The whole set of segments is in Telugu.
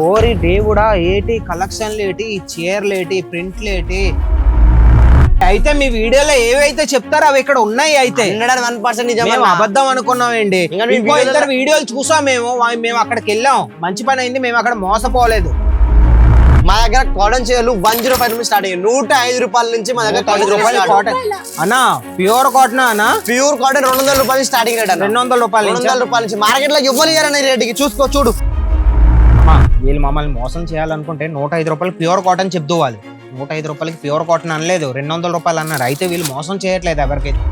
ఓరి దేవుడా ఏటి కలెక్షన్లు ఏటి చీరలు ఏటి ప్రింట్లు ఏటి అయితే మీ వీడియోలో ఏవైతే చెప్తారో అవి ఇక్కడ ఉన్నాయి. అయితే 100% నిజం. అబద్ధం అనుకున్నామండి. ఇంకో ఇద్దరు వీడియోలు చూసాం మేము అక్కడికి వెళ్ళాం. మంచి పని అయింది, మేము అక్కడ మోసపోలేదు. మా దగ్గర కాటన్ చీరలు 100 రూపాయల నుంచి స్టార్ట్ అయ్యాయి. 105 రూపాయల నుంచి మా దగ్గర 10 రూపాయలు కాటన్ అన్నా. ప్యూర్ కాటన్ అన్నా, ప్యూర్ కాటన్ 200 రూపాయలు స్టార్టింగ్ రేట్. 200 రూపాయలు 200 రూపాయల నుంచి మార్కెట్ లో ఇవ్వలేరన్న రేటుకి. చూసుకో చూడు. వీళ్ళు మమ్మల్ని మోసం చేయాలనుకుంటే 105 రూపాయలు ప్యూర్ కాటన్ చెప్తూవాలి. 105 రూపాయలకి ప్యూర్ కాటన్ అనలేదు, 200 రూపాయలు అన్నారు. అయితే వీళ్ళు మోసం చేయట్లేదు ఎవరికైతే.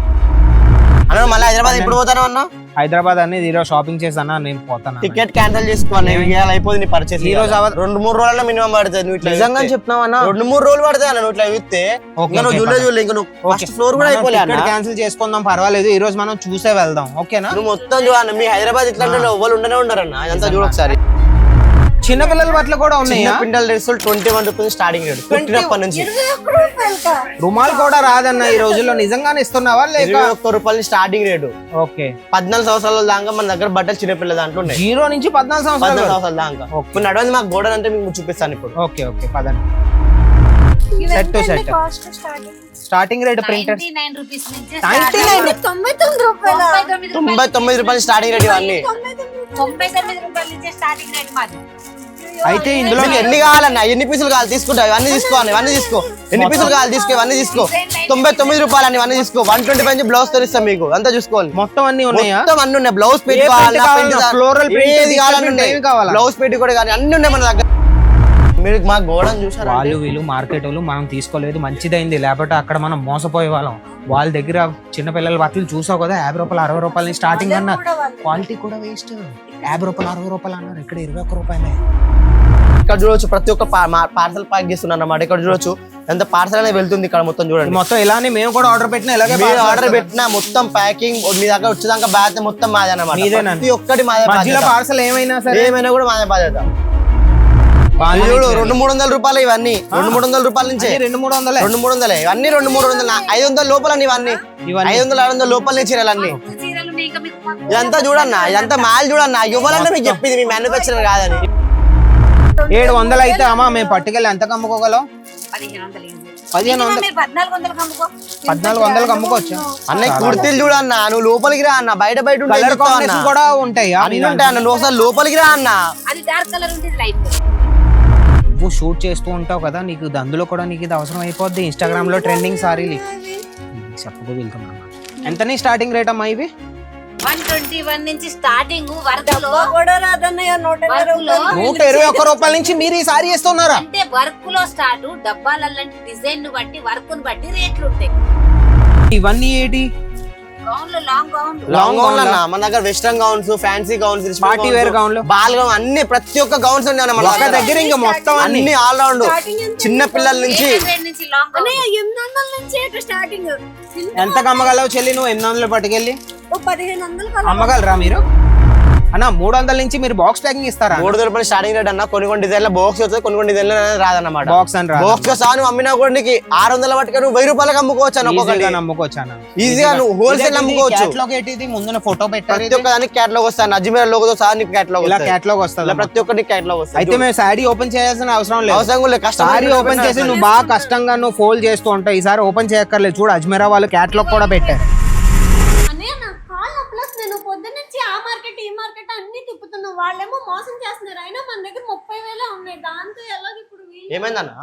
అన్న మళ్ళీ హైదరాబాద్ ఎప్పుడు పోతాను అన్న? హైదరాబాద్ అనేది ఈరోజు షాపింగ్ చేసానా, నేను పోతాను. టికెట్ క్యాన్సిల్ చేసుకోవాలి. అయిపోయింది నీ పర్చేస్. ఈ రోజు 2-3 రోజుల్లో మినిమం పడుతుంది. నువ్వు నిజంగా చెప్తున్నావు అన్న? 2-3 రోజులు పడతాయి అన్న. నువ్వు ఇట్లా చూస్తే ఫస్ట్ ఫ్లోర్ కూడా అయిపోలేదు. క్యాన్సిల్ చేసుకుందాం, పర్వాలేదు. ఈ రోజు మనం చూసే వెళ్దాం, ఓకేనా? నువ్వు మొత్తం చూడన్న. మీ హైదరాబాద్ ఇట్లా ఎవరు ఉండనే ఉండరన్న. ఇదంతా చూడు ఒకసారి. చిన్న పిల్లల బట్టలు కూడా ఉన్నాయి. పిండల్ డ్రెస్ 21 రూపీస్ స్టార్టింగ్ రేట్. 21 నుంచి. రుమాల్ కూడా రాదన్న ఈ రోజుల్లో. నిజంగానే ఇస్తున్నావా? 21 రూపాయలు స్టార్టింగ్ రేటు. ఓకే. 14 సంవత్సరాల దాకా మన దగ్గర బట్టలు చిన్న పిల్లల దాంట్లో ఉన్నాయి. 0 నుంచి 14 సంవత్సరాల దాకా. ఇప్పుడు నడవండి, మాకు గోడన్ అంటే మీకు చూపిస్తాను ఇప్పుడు. ఓకే ఓకే పదండి. Set to set starting rate printed 99 rupees నుంచి 99 రూపాయలు స్టార్టింగ్ రేట్. ఇవన్నీ 99 రూపాయల నుంచి స్టార్టింగ్ రేట్ మాది. అయితే ఇందులో ఎన్ని కావాలన్నా, ఎన్ని పీసులు కావాలి తీసుకుంటా. ఇవన్నీ తీసుకోవాలి, ఇవన్నీ తీసుకో. ఎన్ని పీసులు కావాలి తీసుకో, ఇవన్నీ తీసుకో. 99 రూపాయలు అని ఇవన్నీ తీసుకో. 125 బ్లౌజ్ తో ఇస్తాం మీకు. అంతా చూసుకోవాలి. మొత్తం అన్ని ఉన్నాయా? మొత్తం అన్ని ఉన్నాయి. బ్లౌజ్ పెట్టి బ్లౌజ్ పెట్టి కూడా కానీ అన్ని ఉన్నాయి మన దగ్గర. మీరు మా గోడను చూసారు. వాళ్ళు వీళ్ళు మార్కెట్ వాళ్ళు మనం తీసుకోలేదు, మంచిదైంది. లేకపోతే అక్కడ మనం మోసపోయే వాళ్ళం. వాళ్ళ దగ్గర చిన్నపిల్లల బట్టలు చూసావు కదా, 50 రూపాయలు 60 రూపాయల నుంచి స్టార్టింగ్ అన్నారు. క్వాలిటీ కూడా వేస్ట్. 50 రూపాయలు 60 రూపాయలు అన్నారు, ఇక్కడ 21 రూపాయలే. ఇక్కడ చూడొచ్చు ప్రతి ఒక్క పార్సల్ ప్యాక్ చేస్తున్నారు అన్నమాట. ఇక్కడ చూడొచ్చు ఎంత పార్సల్ అనేది వెళ్తుంది. ఇక్కడ మొత్తం చూడండి. మొత్తం ఇలానే మేము కూడా ఆర్డర్ పెట్టినా, ఇలాగే ఆర్డర్ పెట్టినా మొత్తం ప్యాకింగ్ మీ దగ్గర వచ్చేదాకా బాధ్యత మొత్తం మాదే అన్నమాట. ప్రతి ఒక్కటి మాదే. పార్సల్ ఏమైనా సరే, ఏమైనా కూడా మాదే బాధ్యత. 200-300 రూపాయలు ఇవన్నీ. 200-300 రూపాయల నుంచి 200-300 ఇవన్నీ 200-300 500 లోపల ఇవన్నీ. 500-600 లోపల నుంచి చీరలన్నీ. ఇదంతా చూడన్నా, ఇదంతా మాల్ చూడన్నా. ఇవ్వాలన్నా మీకు చెప్పింది, మీ మ్యానుఫ్యాక్చరర్ కాదని. 700 అయితే అమ్మా మేము పట్టుకెళ్ళి ఎంత అమ్ముకోగలం? 1400 అమ్ముకోవచ్చు అన్న. కుర్తీలు చూడన్నా, నువ్వు లోపలికి రా అన్న. బయట కూడా ఉంటాయి అన్న. నువ్వు అసలు లోపలికి రా అన్న. నువ్వు షూట్ చేస్తూ ఉంటావు కదా, నీకు అందులో కూడా నీకు ఇది అవసరం అయిపోద్ది. ఇన్స్టాగ్రామ్ లో ట్రెండింగ్ సారీలు చెప్పకు వెళ్తున్నా. ఎంతనే స్టార్టింగ్ రేట్ అమ్మా ఇవి? 121 నుంచి స్టార్టింగ్. వర్క్ లో 121 రూపాయల నుంచి మీరు ఈ సారీ వేస్తున్నారా? అంటే వర్క్ లో స్టార్ట్. డబ్బాలంటే డిజైన్ ను బట్టి, వర్క్ ను బట్టి రేట్లు ఉంటాయి. ఇవన్నీ ఏంటి? లాంగ్ గౌన్ అన్న. మన దగ్గర western gowns, fancy gowns, party wear గౌన్లు, బాల్ గౌన్ అన్ని ప్రతి ఒక్క గౌన్స్ ఉన్నాయి మన దగ్గర. ఇంకా మొత్తం అన్ని ఆల్ రౌండ్. చిన్న పిల్లల నుంచి ఎంత అమ్మగలవు చెల్లి నువ్వు? 800 పట్టుకెళ్ళి అమ్మగలరా మీరు? అన్న 300 నుంచి మీరు బాక్స్ ప్యాకింగ్ ఇస్తారా? 300 రూపాయలు స్టార్టింగ్ రేట్ అన్న. కొన్ని డిజైన్ల బాక్స్ వస్తుంది, కొన్ని డిజైన్ల రాదన్నమాట. బాక్స్ అని బాక్స్ సాను అమ్మినా కూడా నీకు 600 పట్టుకొని నువ్వు 1000 రూపాయలకు అమ్ముకోవచ్చు అన్న. అమ్ముకోవచ్చు ఈజీగా నువ్వు హోల్సేల్ అమ్ముకోవచ్చు. ముందు ఫోటో పెట్టారు, ప్రతి ఒక్క దానికి క్యాటలాగ్ వస్తాను. అజ్మీర్ లోగోతో సహా నీకు క్యాటలాగ్ వస్తుంది. ప్రతి ఒక్కటి క్యాటలాగ్ వస్తుంది. అయితే మేము సారీ ఓపెన్ చేయాల్సిన అవసరం లేదు. సారీ ఓపెన్ చేసి నువ్వు బాగా కష్టంగా నువ్వు ఫోల్డ్ చేస్తూ ఉంటావు. ఈసారి ఓపెన్ చేయక్కర్లేదు. చూడు, అజ్మీరా వాళ్ళు క్యాటలాగ్ కూడా పెట్టారు. వాళ్ళేమో మోసం చేస్తున్నారు. అయినా మన దగ్గర 30,000 ఉన్నాయి. దాంతో ఎలాగ ఇప్పుడు ఏమైందన్నా?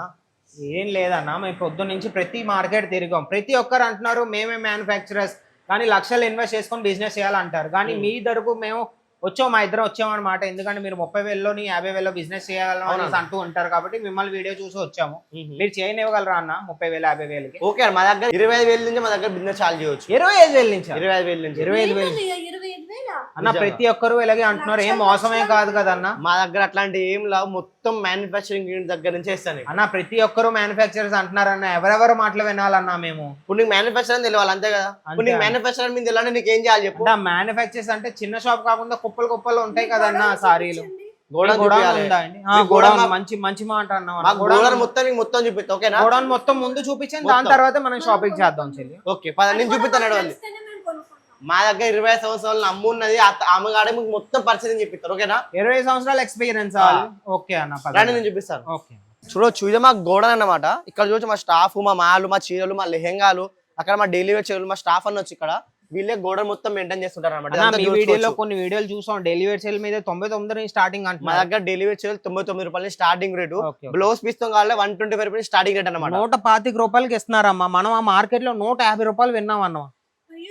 ఏం లేదన్నా, మేము పొద్దున్న నుంచి ప్రతి మార్కెట్ తిరిగాం. ప్రతి ఒక్కరు అంటున్నారు మేమే మ్యానుఫ్యాక్చరర్స్, కానీ లక్షలు ఇన్వెస్ట్ చేసుకొని బిజినెస్ చేయాలంటారు. కానీ మీ తరపు మేము వచ్చాం, మా ఇద్దరం వచ్చామన్నమాట. ఎందుకంటే మీరు 30,000 50,000 బిజినెస్ చేయాలని అంటూ ఉంటారు కాబట్టి మిమ్మల్ని వీడియో చూసి వచ్చాము. మీరు చేయనివ్వగలరా అన్న 30,000 50,000కి? ఓకే, మా దగ్గర 25,000 నుంచి మా దగ్గర బిజినెస్ చాలు చేయవచ్చు. 25,000 నుంచి 25,000 అన్న. ప్రతి ఒక్కరు ఇలాగే అంటున్నారు. ఏం మోసమే కాదు కదన్న. మా దగ్గర అట్లాంటి ఏం లేవు. మొత్తం మ్యానుఫ్యాక్చరింగ్ యూనిట్ దగ్గర నుంచి ఇస్తాను అన్న. ప్రతి ఒక్కరు మ్యానుఫ్యాక్చరర్స్ అంటున్నారన్న. ఎవరెవరు మాటలు వినాలన్నా మేము? ఇప్పుడు నీకు మ్యానుఫ్యాక్చరింగ్ తెలియాలి అంతే కదా. ఇప్పుడు నీకు మ్యానుఫ్యాక్చరింగ్ మీద తెలియాలంటే నీకు ఏం చేయాలి చెప్పు? మ్యానుఫ్యాక్చర్స్ అంటే చిన్న షాప్ కాకుండా కుప్పలు ఉంటాయి కదన్న సారీలు. మంచి మాట అన్నా. మొత్తం చూపిస్తా. ఓకేనా? గోడౌన్ మొత్తం ముందు చూపించండి, దాని తర్వాత మనం షాపింగ్ చేద్దాం చెల్లి. ఓకే, 10 నుంచి చూపిస్తాను. మా దగ్గర 20 సంవత్సరాలు అమ్ము ఉన్నది, అమ్మగాడే మీకు మొత్తం పరిచయం చెప్పిస్తారు. ఓకేనా? 20 సంవత్సరాల ఎక్స్పీరియన్స్. ఓకే అన్న, రండి నేను చూపిస్తాను. ఓకే చూడొచ్చు, ఇది మా గోడన్ అన్నమాట. ఇక్కడ చూడొచ్చు మా స్టాఫ్, మా మాలు, మా చీరలు, మా లెహెంగాలు, అక్కడ మా డైలీ వేర్ చీరలు, మా స్టాఫ్ అన్న వచ్చి ఇక్కడ వీళ్ళే గోడన్ మొత్తం మెయింటైన్ చేస్తుంటారు అనమాట. మీ వీడియోలో కొన్ని వీడియోలు చూసాం, డెలివరీ సేల్ మీద 99 స్టార్టింగ్ అంటే మా దగ్గర డెలివరీ చీరలు 99 రూపాయలు స్టార్టింగ్ రేటు. బ్లౌజ్ పీస్ తో కావాలి 125 రూపాయలు స్టార్టింగ్ రేట్ అనమాట. 125 రూపాయలకి ఇస్తున్నారమ్మా. మనం ఆ మార్కెట్ లో 150 రూపాయలు విన్నాం అన్న.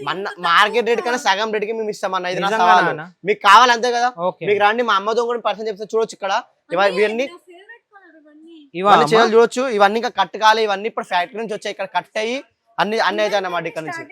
మన మార్కెట్ రేట్ కన్నా సగం రేట్ కి మేము ఇస్తామన్నా. ఇది నా సవాలు, మీకు కావాలి అంతే కదా. మీకు రండి, మా అమ్మతో కూడా పర్సన్ చెప్తే చూడొచ్చు. ఇక్కడ ఇవన్నీ చీరలు చూడొచ్చు. ఇవన్నీ ఇంకా కట్ కావాలి, ఇవన్నీ ఇప్పుడు ఫ్యాక్టరీ నుంచి వచ్చాయి. ఇక్కడ కట్ అయ్యి అన్ని అయితే అన్నమాట. ఇక్కడ నుంచి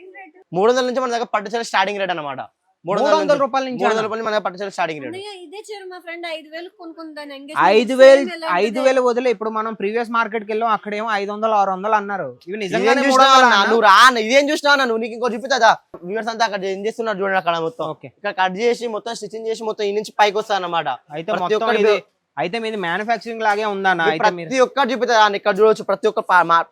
300 నుంచి మన దగ్గర పట్టు చీర స్టార్టింగ్ రేట్ అనమాట. 300 రూపాయల నుంచి 300 రూపాయలు మన దగ్గర పట్టు చీర స్టార్టింగ్ రేట్. ఇదే చీర మా ఫ్రెండ్ 5000 కొనుక్కుందాను. 5000 వదిలే. ఇప్పుడు మనం ప్రీవియస్ మార్కెట్ కి వెళ్ళాం, అక్కడేమో 500 600 అన్నారు. ఇవి నిజంగా నువ్వు రా, ఇదేం చూసినా నువ్వు, నీకు ఇంకో చూపిస్తా. వ్యూవర్స్ అంతా అక్కడ ఏం చేస్తున్నారు చూడండి. అక్కడ మొత్తం ఇక్కడ కట్ చేసి మొత్తం స్టిచ్చింగ్ చేసి మొత్తం ఈ నుంచి పైకి వస్తా అన్నమాట. అయితే మీది మ్యానుఫాక్చరింగ్ లాగే ఉందన్న. ప్రతి ఒక్కటి చూపిస్తా. ఇక్కడ చూడొచ్చు, ప్రతి ఒక్క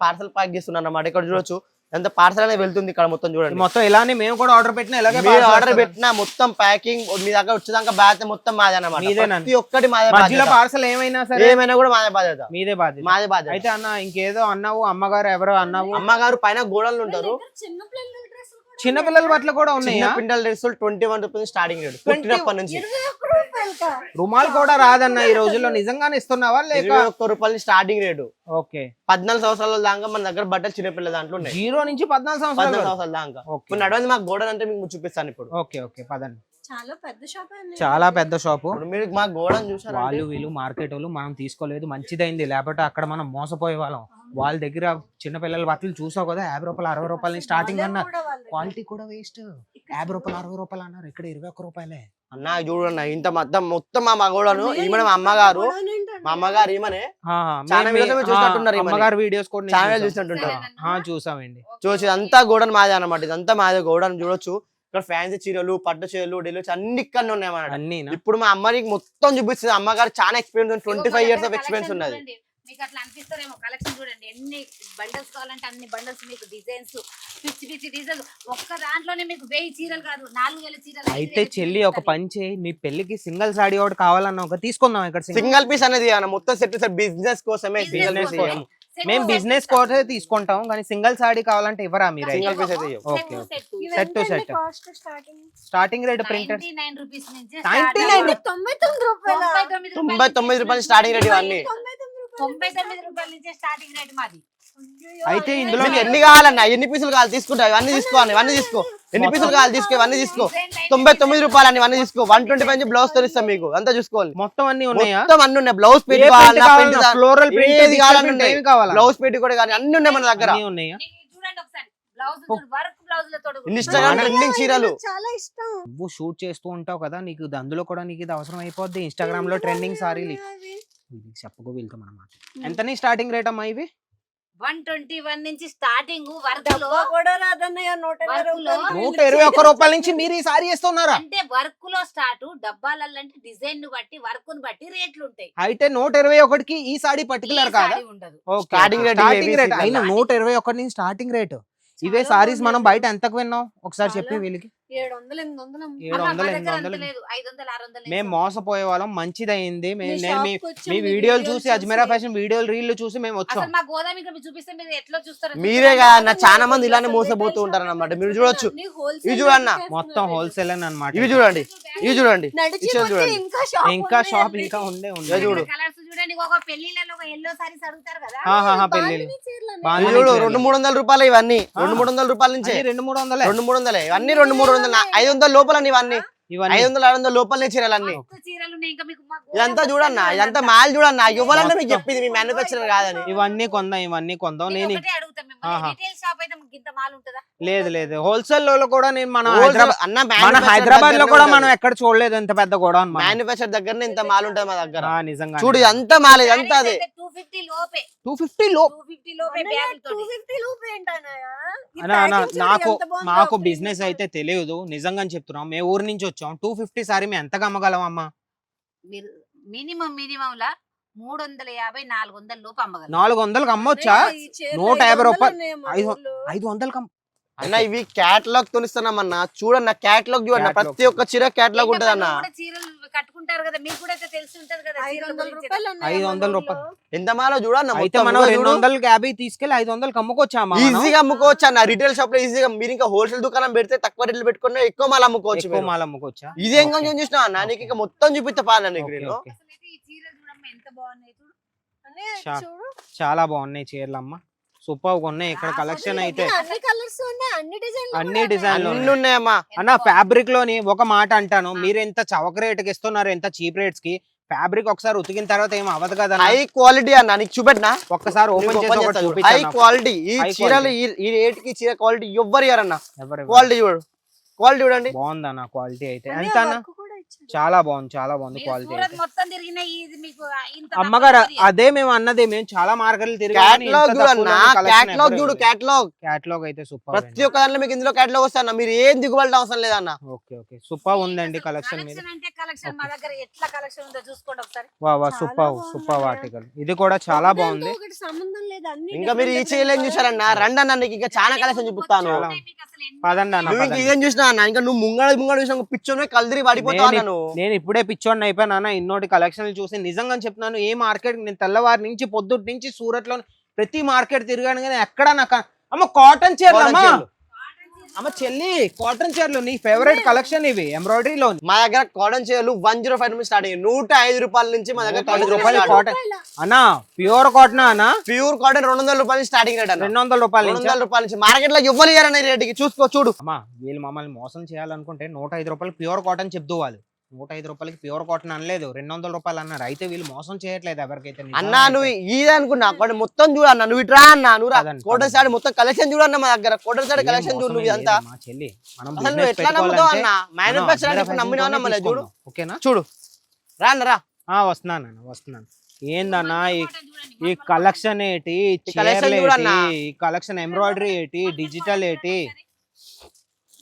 పార్సల్ ప్యాక్ చేస్తున్నారు అన్నమాట. ఇక్కడ చూడొచ్చు ఎంత పార్సల్ అనేది వెళ్తుంది. ఇక్కడ మొత్తం చూడండి, మొత్తం ఇలానే మేము కూడా ఆర్డర్ పెట్టినా, ఇలాగే ఆర్డర్ పెట్టినా మొత్తం ప్యాకింగ్ మీ దగ్గర వచ్చేదాకా బాధ్యత మొత్తం మాదే అన్నమాట. ప్రతి ఒక్కటి మాదే బాధ్యత. పార్సల్ ఏమైనా సరే, ఏమైనా కూడా మాదే బాధ్యత, మీదే బాధ్యత, మాదే బాధ్యత. అయితే అన్న ఇంకేదో అన్నావు, అమ్మగారు ఎవరో అన్నావు. అమ్మగారు పైన గోడలు ఉంటారు. చిన్నపిల్లల బట్టలు కూడా ఉన్నాయి. పిల్లల డ్రెస్సులు 21 రూపీస్ స్టార్టింగ్ రేట్. పుట్టినప్పటి నుంచి రుమాల్ కూడా రాదన్న ఈ రోజుల్లో. నిజంగానే ఇస్తున్నావా లేక? 21 రూపాయలు స్టార్టింగ్ రేటు. ఓకే, 14 సంవత్సరాల దాకా మన దగ్గర బట్టలు చిన్నపిల్లల దాంట్లో ఉన్నాయి. 0 నుంచి 14 సంవత్సరాల దాకా. ఇప్పుడు నడవండి, మాకు గోడలు అంటే మీకు చూపిస్తాను ఇప్పుడు. ఓకే ఓకే, పదండి. చాలా పెద్ద షాప్, చాలా పెద్ద షాపు. మీరు మా గోడను చూసారు. వాళ్ళు వీళ్ళు మార్కెట్ వాళ్ళు మనం తీసుకోలేదు, మంచిదైంది. లేకపోతే అక్కడ మనం మోసపోయే వాళ్ళం. వాళ్ళ దగ్గర చిన్నపిల్లల బట్టలు చూసావు కదా, 50 రూపాయలు 60 రూపాయలు స్టార్టింగ్ అన్నారు. క్వాలిటీ కూడా వేస్ట్. 50 రూపాయలు 60 రూపాయలు అన్నారు, ఇక్కడ 21 రూపాయలే అన్న. చూడన్న ఇంత మొత్తం మా మగోడను ఈమె మా అమ్మగారు. మా అమ్మగారు ఈమెనే చూసినట్టున్నారు. అమ్మగారు వీడియోస్ కూడా ఛానల్ చూసినట్టుంటారు. చూసామండి. చూసి అంతా గోడను మాదే అన్నమాట. ఇదంతా మాదే గోడను చూడొచ్చు. ఇక్కడ ఫ్యాన్సీ చీరలు, పట్టు చీరలు, డెలివరీ అన్ని ఇక్కడ ఉన్నాయి అన్నమాట. ఇప్పుడు మా అమ్మకి మొత్తం చూపిస్తుంది. అమ్మగారు చాలా ఎక్స్పీరియన్స్, 25 ఇయర్స్ ఆఫ్ ఎక్స్పీరియన్స్ ఉన్నది. మీకు అట్లా అనిపిస్తారేమో. కలెక్షన్ చూడండి, ఎన్ని బండల్స్ కావాలంటే అన్ని బండల్స్, మీకు డిజైన్స్, పిచ్చి పిచ్చి డిజైన్స్. ఒక్క దాంట్లోనే మీకు 1000 చీరలు కాదు, 4000 చీరలు. అయితే చెల్లి ఒక పంచే, మీ పెళ్లికి సింగిల్ సాడీ ఒకటి కావాలన్నా ఒక తీసుకుందాం. ఇక్కడ సింగిల్ పీస్ అనేది మొత్తం సెట్ బిజినెస్ కోసమే. మేము బిజినెస్ కోసమే తీసుకుంటాం, కానీ సింగిల్ సాడీ కావాలంటే ఇవ్వరా మీరు? సింగిల్ పీస్ అయితే set to set. Starting rate printed 99 rupees నుంచి 99 రూపాయలు, 99 రూపాయలు స్టార్టింగ్ రేట్. ఇవన్నీ 99 రూపాయల నుంచి స్టార్టింగ్ రేట్ మాది. అయితే ఇందులో ఎన్ని కావాలన్నా, ఎన్ని పీసులు కావాలి తీసుకుంటా. ఇవన్నీ తీసుకోవాలి, ఇవన్నీ తీసుకో. ఎన్ని పీసులు కావాలి తీసుకో, ఇవన్నీ తీసుకో. 99 రూపాయలు అని ఇవన్నీ తీసుకో. 125 బ్లౌజ్ తో ఇస్తాం మీకు. అంతా చూసుకోవాలి. మొత్తం అన్ని ఉన్నాయా? మొత్తం అన్ని ఉన్నాయి. బ్లౌజ్ పెట్టి ఫ్లోరల్ ప్రింట్ కావాలి, బ్లౌజ్ పెట్టి కూడా కానీ అన్ని ఉన్నాయి మన దగ్గర. చూడండి ఒకసారి, బ్లౌజ్ వర్క్ బ్లౌజ్లతో. ఇన్స్టాగ్రామ్ ట్రెండింగ్ చీరలు చాలా ఇష్టం. నువ్వు షూట్ చేస్తూ ఉంటావు కదా, నీకు అందులో కూడా నీకు ఇది అవసరం అయిపోద్ది. ఇన్స్టాగ్రామ్ లో ట్రెండింగ్ సారీలు చెప్పకు వెళ్తాం అన్నమాట. ఎంతని స్టార్టింగ్ రేట్ అమ్మా ఇవి? 121 నుంచి స్టార్టింగ్. వర్క్ లో కూడా రాదన్నయ్య, 121 రూపాయల నుంచి మీరు ఈ సారీ వేస్తున్నారా? అంటే వర్క్ లో స్టార్ట్, డబ్బాలంటే డిజైన్ ను బట్టి, వర్క్ ను బట్టి రేట్లు ఉంటాయి. అయితే 121కి ఈ సారీ పర్టికులర్ కాదా? స్టార్టింగ్ రేట్ అయినా 121 నుంచి స్టార్టింగ్ రేట్. ఇవే సారీస్ మనం బయట ఎంతకు విన్నాం ఒకసారి చెప్పి వీళ్ళకి. 700 800. 700 మేము మోసపోయే వాళ్ళం. మంచిదైంది. మీ వీడియోలు చూసి, అజ్మీరా ఫ్యాషన్ వీడియోలు రీల్ చూసి మేము వచ్చాం. మీరే కదా చాలా మంది ఇలానే మోసపోతూ ఉంటారు అన్నమాట. మీరు చూడొచ్చు, ఇవి చూడన్న మొత్తం హోల్సేల్ అన్నమాట. ఇవి చూడండి, ఇవి చూడండి, ఇంకా షాప్ ఇంకా ఉండే ఉంది. చూడు పెళ్లి 200-300 రూపాయలు ఇవన్నీ. 200-300 రూపాయల నుంచి 200-300 ఇవన్నీ 200-300 500 లోపల ఇవన్నీ. 500-600 లోపలనే చీరలన్నీ. ఇదంతా చూడన్నా, ఇదంతా మాల్ చూడన్నా. ఇవ్వాలంటే మీకు చెప్పింది మీ మ్యానుఫ్యాక్చరర్ కాదని. ఇవన్నీ కొందాం. నేను లేదు లేదు, హోల్సేల్ లో కూడా నేను మన హైదరాబాద్ లో కూడా మనం ఎక్కడ చూడలేదు ఎంత పెద్ద కూడా. మ్యానుఫ్యాక్చర్ దగ్గరనే ఇంత మాల్ ఉంటది మా దగ్గర. నిజంగా చూడు అంతా మాల్, ఇదంతా అదే 250 నాకు బిజినెస్ అయితే తెలియదు, నిజంగా చెప్తున్నాం. మేము ఊరు నుంచి వచ్చాం. 250 సారీ మేము ఎంత అమ్మగలం అమ్మా? మినిమం లా 350-400 లోపు అమ్మగలం. 400కి అమ్మొచ్చా? 150 రూపాయలు 500కి అన్న ఇవి క్యాటలాగ్ తోనిస్తున్నామన్న చూడన్న క్యాటలాగ్ చూడన్న ప్రతి ఒక్క చీర క్యాటలాగ్ ఉంటది అన్న చీరలు కట్టుకుంటారు కదా మీకు కూడా అయితే తెలిసి ఉంటది కదా 500 రూపాయలు ఉన్నాయి 500 రూపాయలు ఎంత మాలో చూడన్న అయితే మనం 250 తీసుకెళ్లి 500 అమ్ముకోవచ్చా ఈజీగా అమ్ముకోవచ్చు అన్న రిటైల్ షాప్ లో ఈజీగా మీరు ఇంకా హోల్సేల్ దుకాణం పెడితే తక్కువ రేట్లు పెట్టుకుని ఎక్కువ మాల్ అమ్ముకోవచ్చు ఎక్కువ మాల్ అమ్ముకోవచ్చా ఇదే ఇంకా చూసినా అన్న నీకు ఇంకా మొత్తం చూపిస్తా పాలన్న నీకు నేను ఓకే. అసలు అయితే ఈ చీరలు చూడమ్మా ఎంత బాగున్నాయి చూడు అన్నయ్య, చా- చూడు చాలా బాగున్నాయి చీరలు అమ్మ సూపర్ ఉన్నాయి ఇక్కడ కలెక్షన్ అయితే అన్ని కలర్స్ ఉన్నాయి అన్ని డిజైన్లు అన్ని డిజైన్లు అన్ని ఉన్నాయమ్మా అన్న ఫ్యాబ్రిక్ లోని ఒక మాట అంటాను మీరు ఎంత చవక రేట్ కి ఇస్తున్నారు ఎంత చీప్ రేట్స్ కి ఫ్యాబ్రిక్ ఒకసారి ఉతికిన తర్వాత ఏం అవ్వదు కదా హై క్వాలిటీ అన్న నీకు చూపెట్టినా ఒక్కసారి ఓపెన్ చేసి ఒకటి హై చూపించాను క్వాలిటీ ఈ High చీరలు ఈ రేట్ కి చీర క్వాలిటీ ఎవ్వరు ఇయ్యారన్న ఎవరు క్వాలిటీ చూడు క్వాలిటీ చూడండి బాగుందన్న క్వాలిటీ అయితే అన్నయ్య, ఎంత అన్న వర్క్ కూడా ఇచ్చారు. చాలా బాగుంది మీరు క్వాలిటీ సూరత్ అయితే మొత్తం తిరిగిన ఇది మీకు ఇంత అమ్మగారు తక్కువ అదే మేము అన్నది మేము చాలా మార్కెట్లు క్యాటలాగ్ చూడన్న క్యాటలాగ్ చూడు క్యాటలాగ్ క్యాటలాగ్ అయితే సూపర్ ప్రతి ఒక్క దాంట్లో మీకు ఇందులో క్యాటలాగ్ వస్తాయన్న మీరు ఏం దిగుబడి అవసరం లేదన్న ఓకే ఓకే సూపర్ ఉందండి కలెక్షన్ మీద కలెక్షన్ అంటే కలెక్షన్ మా దగ్గర ఎట్లా కలెక్షన్ ఉందో చూసుకోండి ఒకసారి వా వా చాలా సూపర్ బాగుంది సూపర్ అన్నయ్య. ఆర్టికల్ ఇది కూడా చాలా ఒకదానితో బాగుంది ఒకటి సంబంధం లేదు అన్ని ఇంకా మీరు ఈ చీరలు ఏం చూసారన్న రండి అన్న నీకు ఇంకా చాలా కలెక్షన్ చూపిస్తాను చాలా. మీకు అసలు ఎన్ని పదండి అన్న నువ్వు ఇంకా పదండి. ఇదేం చూసినా అన్న ఇంకా నువ్వు ముంగడు చూసిన పిచ్చోనే కల్దిరి పడిపోతావు అన్న నువ్వు నేను ఇప్పుడే పిచ్చోడిని అయిపోయాను అన్న ఇన్నోటి కలెక్షన్లు చూసి నిజంగా చెప్తున్నాను ఏ మార్కెట్ నేను తెల్లవారి నుంచి పొద్దుటి నుంచి సూరత్ లో ప్రతి మార్కెట్ తిరిగాను కానీ ఎక్కడ నాకు అమ్మ కాటన్ చీరలు అమ్మా చీరలు. అమ్మ చెల్లి కాటన్ చీరలు నీ ఫేవరెట్ కలెక్షన్ ఇవి ఎంబ్రాయిడరీ లో మా దగ్గర కాటన్ చీరలు 105 నుంచి స్టార్ట్ అయ్యాయి 105 రూపాయల నుంచి మా దగ్గర 105 కాటన్ రూపాయలు రూపాయలు కాటన్ అన్న ప్యూర్ కాటన్ అన్న ప్యూర్ కాటన్ 200 రూపాయల నుంచి స్టార్టింగ్ రేట్ అన్న 200 రూపాయల నుంచి 200 రూపాయల నుంచి మార్కెట్ లో ఇవ్వలు ఇయ్యారన్న ఈ రేటుకి చూసుకో చూడు అమ్మా వీళ్ళు మమ్మల్ని మోసం చేయాలనుకుంటే 105 రూపాయలు ప్యూర్ కాటన్ చెప్తూ వాళ్ళు 105 రూపాయలకి ప్యూర్ కాటన్ అనలేదు 200 రూపాయలు అన్నారు అయితే వీళ్ళు మోసం చేయట్లేదు ఎవరికైతే నిజంగా అన్నా అయితే. నువ్వు ఇది అనుకున్నా కాటన్ మొత్తం చూడు అన్న నువ్వు ఇట్రా అన్న నువ్వు రా పదండి, కోటన్ పదండి. సారీ మొత్తం కలెక్షన్ చూడన్న మా దగ్గర కోటన్ సారీ ఏం కలెక్షన్ చూడు మోసమే నువ్వు ఇదంతా లేదు మా చెల్లి మనం అసలు నువ్వు business ఎట్లా నమ్ముతావు పెట్టుకోవాలంటే అన్న మ్యానుఫ్యాక్చర్ మనం అంటే నమ్మినా తీసుకుందాం, నమ్మలేదు చూడు ఓకేనా చూడు రా అన్న రా వస్తున్నాను ఏందన్నా ఈ చూడండి, ఈ కలెక్షన్ ఏంటి ఈ collection చీరలు చూడన్నా. ఏంటి ఈ కలెక్షన్ ఎంబ్రాయిడరీ ఏంటి డిజిటల్ ఏంటి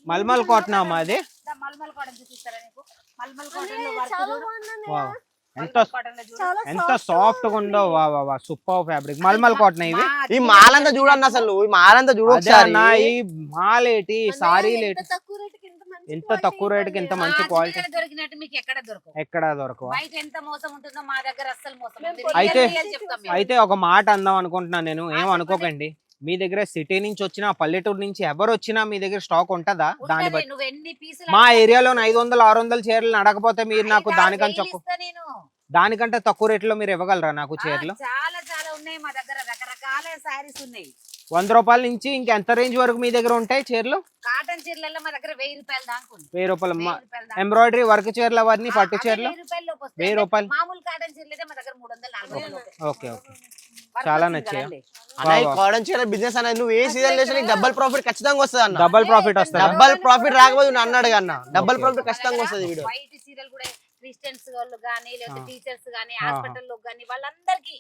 మల్మల్ కాటన్ అమ్మా అది మల్మల్ కాటన్ చూపిస్తారా నీకు మల్మల్ కాటన్ లో వర్క్ చాలా చూడు బాగుంది అన్నయ్య. వావ్. ఎంత మల్మల్ కాటన్ లో చూడు చాలా ఎంత సాఫ్ట్ గా ఉందో వా వా వా సూపర్ ఫ్యాబ్రిక్ మల్మల్ కాటన్ ఇవి ఈ మాలంతా చూడన్న అసలు నువ్వు ఈ మాలంతా చూడు అదే ఒకసారి అన్న ఈ మాలేటి అన్నయ్య, సారీలేటి ఎంత తక్కువ రేటుకి ఇంత మంచి ఎంత quality తక్కువ రేటుకి ఎంత ఇవ్వండి. మంచి మా quality. దగ్గర దొరికినట్టు మీకు ఎక్కడ దొరకవు ఎక్కడ దొరకవా బయట ఎంత మోసం ఉంటుందో మా దగ్గర అస్సలు మోసం మేము ఉంటుంది. అయితే- రియల్ రియల్ చెప్తాం మేము. అయితే ఒక మాట అందాం అనుకుంటున్నాను నేను ఏం అనుకోకండి మీ దగ్గర సిటీ నుంచి వచ్చినా పల్లెటూరు నుంచి ఎవరు వచ్చినా మీ దగ్గర స్టాక్ ఉంటదా దాన్ని ఉంటది, బట్టి నువ్వు ఎన్ని పీసులు మా అడిగినా ఏరియాలో 500-600 చీరలు అడగపోతే మీరు నాకు 5,000 దానికంటే తక్కువ ఇస్తా నేను. దానికంటే తక్కువ రేట్లో మీరు ఇవ్వగలరా నాకు చీరలు చాలా చాలా ఉన్నాయి మా దగ్గర రకరకాల సారీస్ ఉన్నాయి 100 రూపాయల నుంచి ఇంకెంత రేంజ్ వరకు మీ దగ్గర ఉంటాయి చీరలు కాటన్ చీరలలో మా దగ్గర 1000 రూపాయలు దాకా ఉంది. 1000 రూపాయలు 1000 రూపాయలు దాకా. ఎంబ్రాయిడరీ వర్క్ చీరలు అవన్నీ పట్టు అవే చీరలు 1000 రూపాయల లోపు వస్తాయి. 1000 రూపాయలు మామూలు కాటన్ చీరలు అయితే మా దగ్గర 300-400 లోపే. ఓకే ఓకే వర్క్ చాలా వచ్చింది నచ్చాయా? కదండి. అన్న ఈ కాటన్ చీర బిజినెస్ అనేది నువ్వు ఏ సీజన్ చేసినా నీకు డబుల్ ప్రాఫిట్ ఖచ్చితంగా వస్తుంది అన్న డబుల్ ప్రాఫిట్ వస్తుందా డబుల్ ప్రాఫిట్ రాకపోతే నువ్వు అన్నాడు అన్న డబుల్ Okay. ప్రాఫిట్ ఖచ్చితంగా వస్తుంది వీడియో వైట్ చీరలు కూడా క్రిస్టియన్స్ వాళ్ళు గానీ లేకపోతే టీచర్స్ గానీ హాస్పిటల్ లో గానీ వాళ్ళందరికి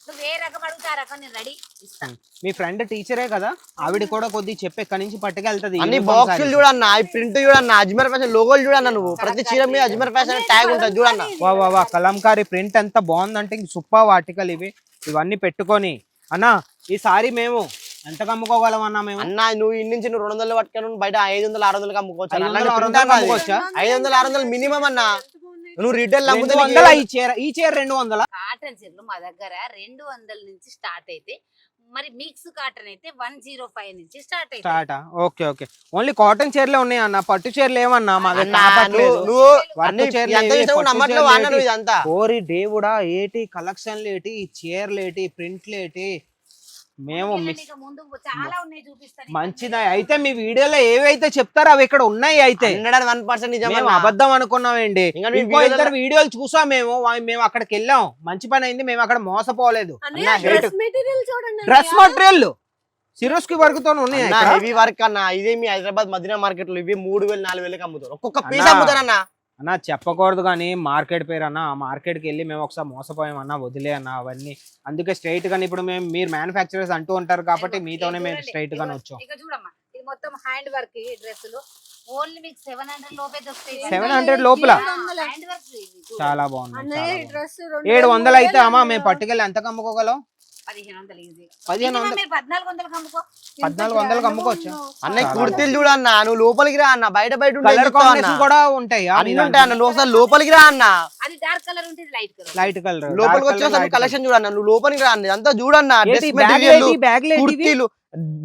నువ్వు ఏ రకం అడుగుతా ఆ రకం నేను రెడీ ఇస్తాను. మీ ఫ్రెండ్ టీచరే కదా ఆవిడ కూడా కొద్ది చెప్పి ఎక్కడి నుంచి పట్టుకెళ్తది అన్ని uniform బాక్సులు sarees. చూడన్న ఈ ప్రింట్ చూడన్న అజ్మీర్ ఫ్యాషన్ లోగోలు చూడన్న నువ్వు ప్రతి చీర మీద అజ్మీర్ ఫ్యాషన్ ట్యాగ్ ఉంటుంది చూడన్న వా వా వా కలంకారీ ప్రింట్ ఎంత బాగుందంటే ఇంక సూపర్ ఆర్టికల్ ఇవన్నీ పెట్టుకొని అన్నా ఈ సారీ మేము ఎంత అమ్ముకోగలం అన్నా మేము అన్న నువ్వు ఇన్ని నుంచి నువ్వు 200 పట్టుకొని నువ్వు బయట 500-600 అమ్ముకోవచ్చు అన్న. 500-600 అలాంటి print అమ్ముకోవచ్చా? 500-600 మినిమం అన్న నువ్వు రీటైల్ 200 ఈ చీర 200 కాటన్ చీరలు మా దగ్గర 200 నుంచి స్టార్ట్ అయితే మరి మిక్స్ కాటన్ అయితే 105 నుంచి స్టార్ట్ అయితే start okay okay only cotton చీరలే ఉన్నాయి అన్న పట్టు చీరలు ఏమన్నా మా దగ్గర అన్న, కనపట్లేదు. నువ్వు వర్క్ అన్ని చీరలు ఎంత ఏవి, చూసినా పట్టు నమ్మట్లేవు చీరలు అన్న నువ్వు ఏంటి? ఇదంతా ఓరి దేవుడా ఏటి కలెక్షన్లు ఏంటి ఈ చీరలు ఏంటి ప్రింట్లు ఏంటి మేము మిక్స్ ఇక ముందు చాలా ఉన్నాయి చూపిస్తాను. మంచిదా అయితే మీ వీడియోలో ఏవైతే చెప్తారో అవి ఇక్కడ ఉన్నాయి అయితే 101% నిజం మేము అన్న. అబద్ధం అనుకున్నామండి ఇంకా మీ ఇంకో వీడియోలో- ఇద్దరు వీడియోలు చూసాం మేము అక్కడికి వెళ్ళాం మంచి పని అయింది మేము అక్కడ మోసపోలేదు అన్నయ్య, డ్రెస్ మెటీరియల్ చూడండి డ్రెస్ అన్నయ్య. మెటీరియల్ సిరోస్కి వర్క్తో ఉన్నాయి అన్న, ఇక్కడ. హెవీ వర్క్ అన్న ఇదే మీ హైదరాబాద్ మదీనా మార్కెట్ లో ఇవి 3,000-4,000 అమ్ముతారు ఒక్కొక్క పీస్ అన్నా. అమ్ముతారన్న అన్న చెప్పకూడదు కానీ మార్కెట్ పేరు అన్న ఆ మార్కెట్కి వెళ్ళి మేము ఒకసారి మోసపోయామన్నా వదిలే అన్న అవన్నీ అందుకే స్ట్రైట్ గానీ ఇప్పుడు మీరు మ్యానుఫ్యాక్చరర్స్ అంటూ ఉంటారు కాబట్టి మీతోనే మేము స్ట్రైట్ గానే వచ్చాం ఇక చూడమ్మా ఇది మొత్తం హ్యాండ్ వర్క్ ఈ డ్రెస్సులు ఓన్లీ మీకు 700 లోపే దొరుకుతాయి. 700 లోపల? హ్యాండ్ వర్క్ చాలా బాగుంది అన్నయ్య, ఈ డ్రెస్ 700 అయితే అమ్మా మేము పట్టుకెళ్ళి ఎంత అమ్ముకోగలం 1500 ఈజీ. 1500 మీరు 1400 అమ్ముకో. 1400 అమ్ముకోవచ్చు. అన్న కుర్తీలు చూడన్నా, నువ్వు లోపలికి రా అన్న, బయట ఉంటే కలర్ చెప్తావు అన్న. కాంబినేషన్ కూడా ఉంటాయి అన్ని ఉంటాయి అన్న, నువ్వు ఒకసారి లోపలికి రా అన్న. అది డార్క్ కలర్ ఉంటుంది, లైట్ కలర్. లైట్ కలర్ లోపలికి వచ్చేసరికి కలెక్షన్ చూడన్నా, నువ్వు లోపలికి రా అన్న. అంతా చూడన్నా, డ్రెస్ బ్యాగ్ మెటీరియల్, కుర్తీలు,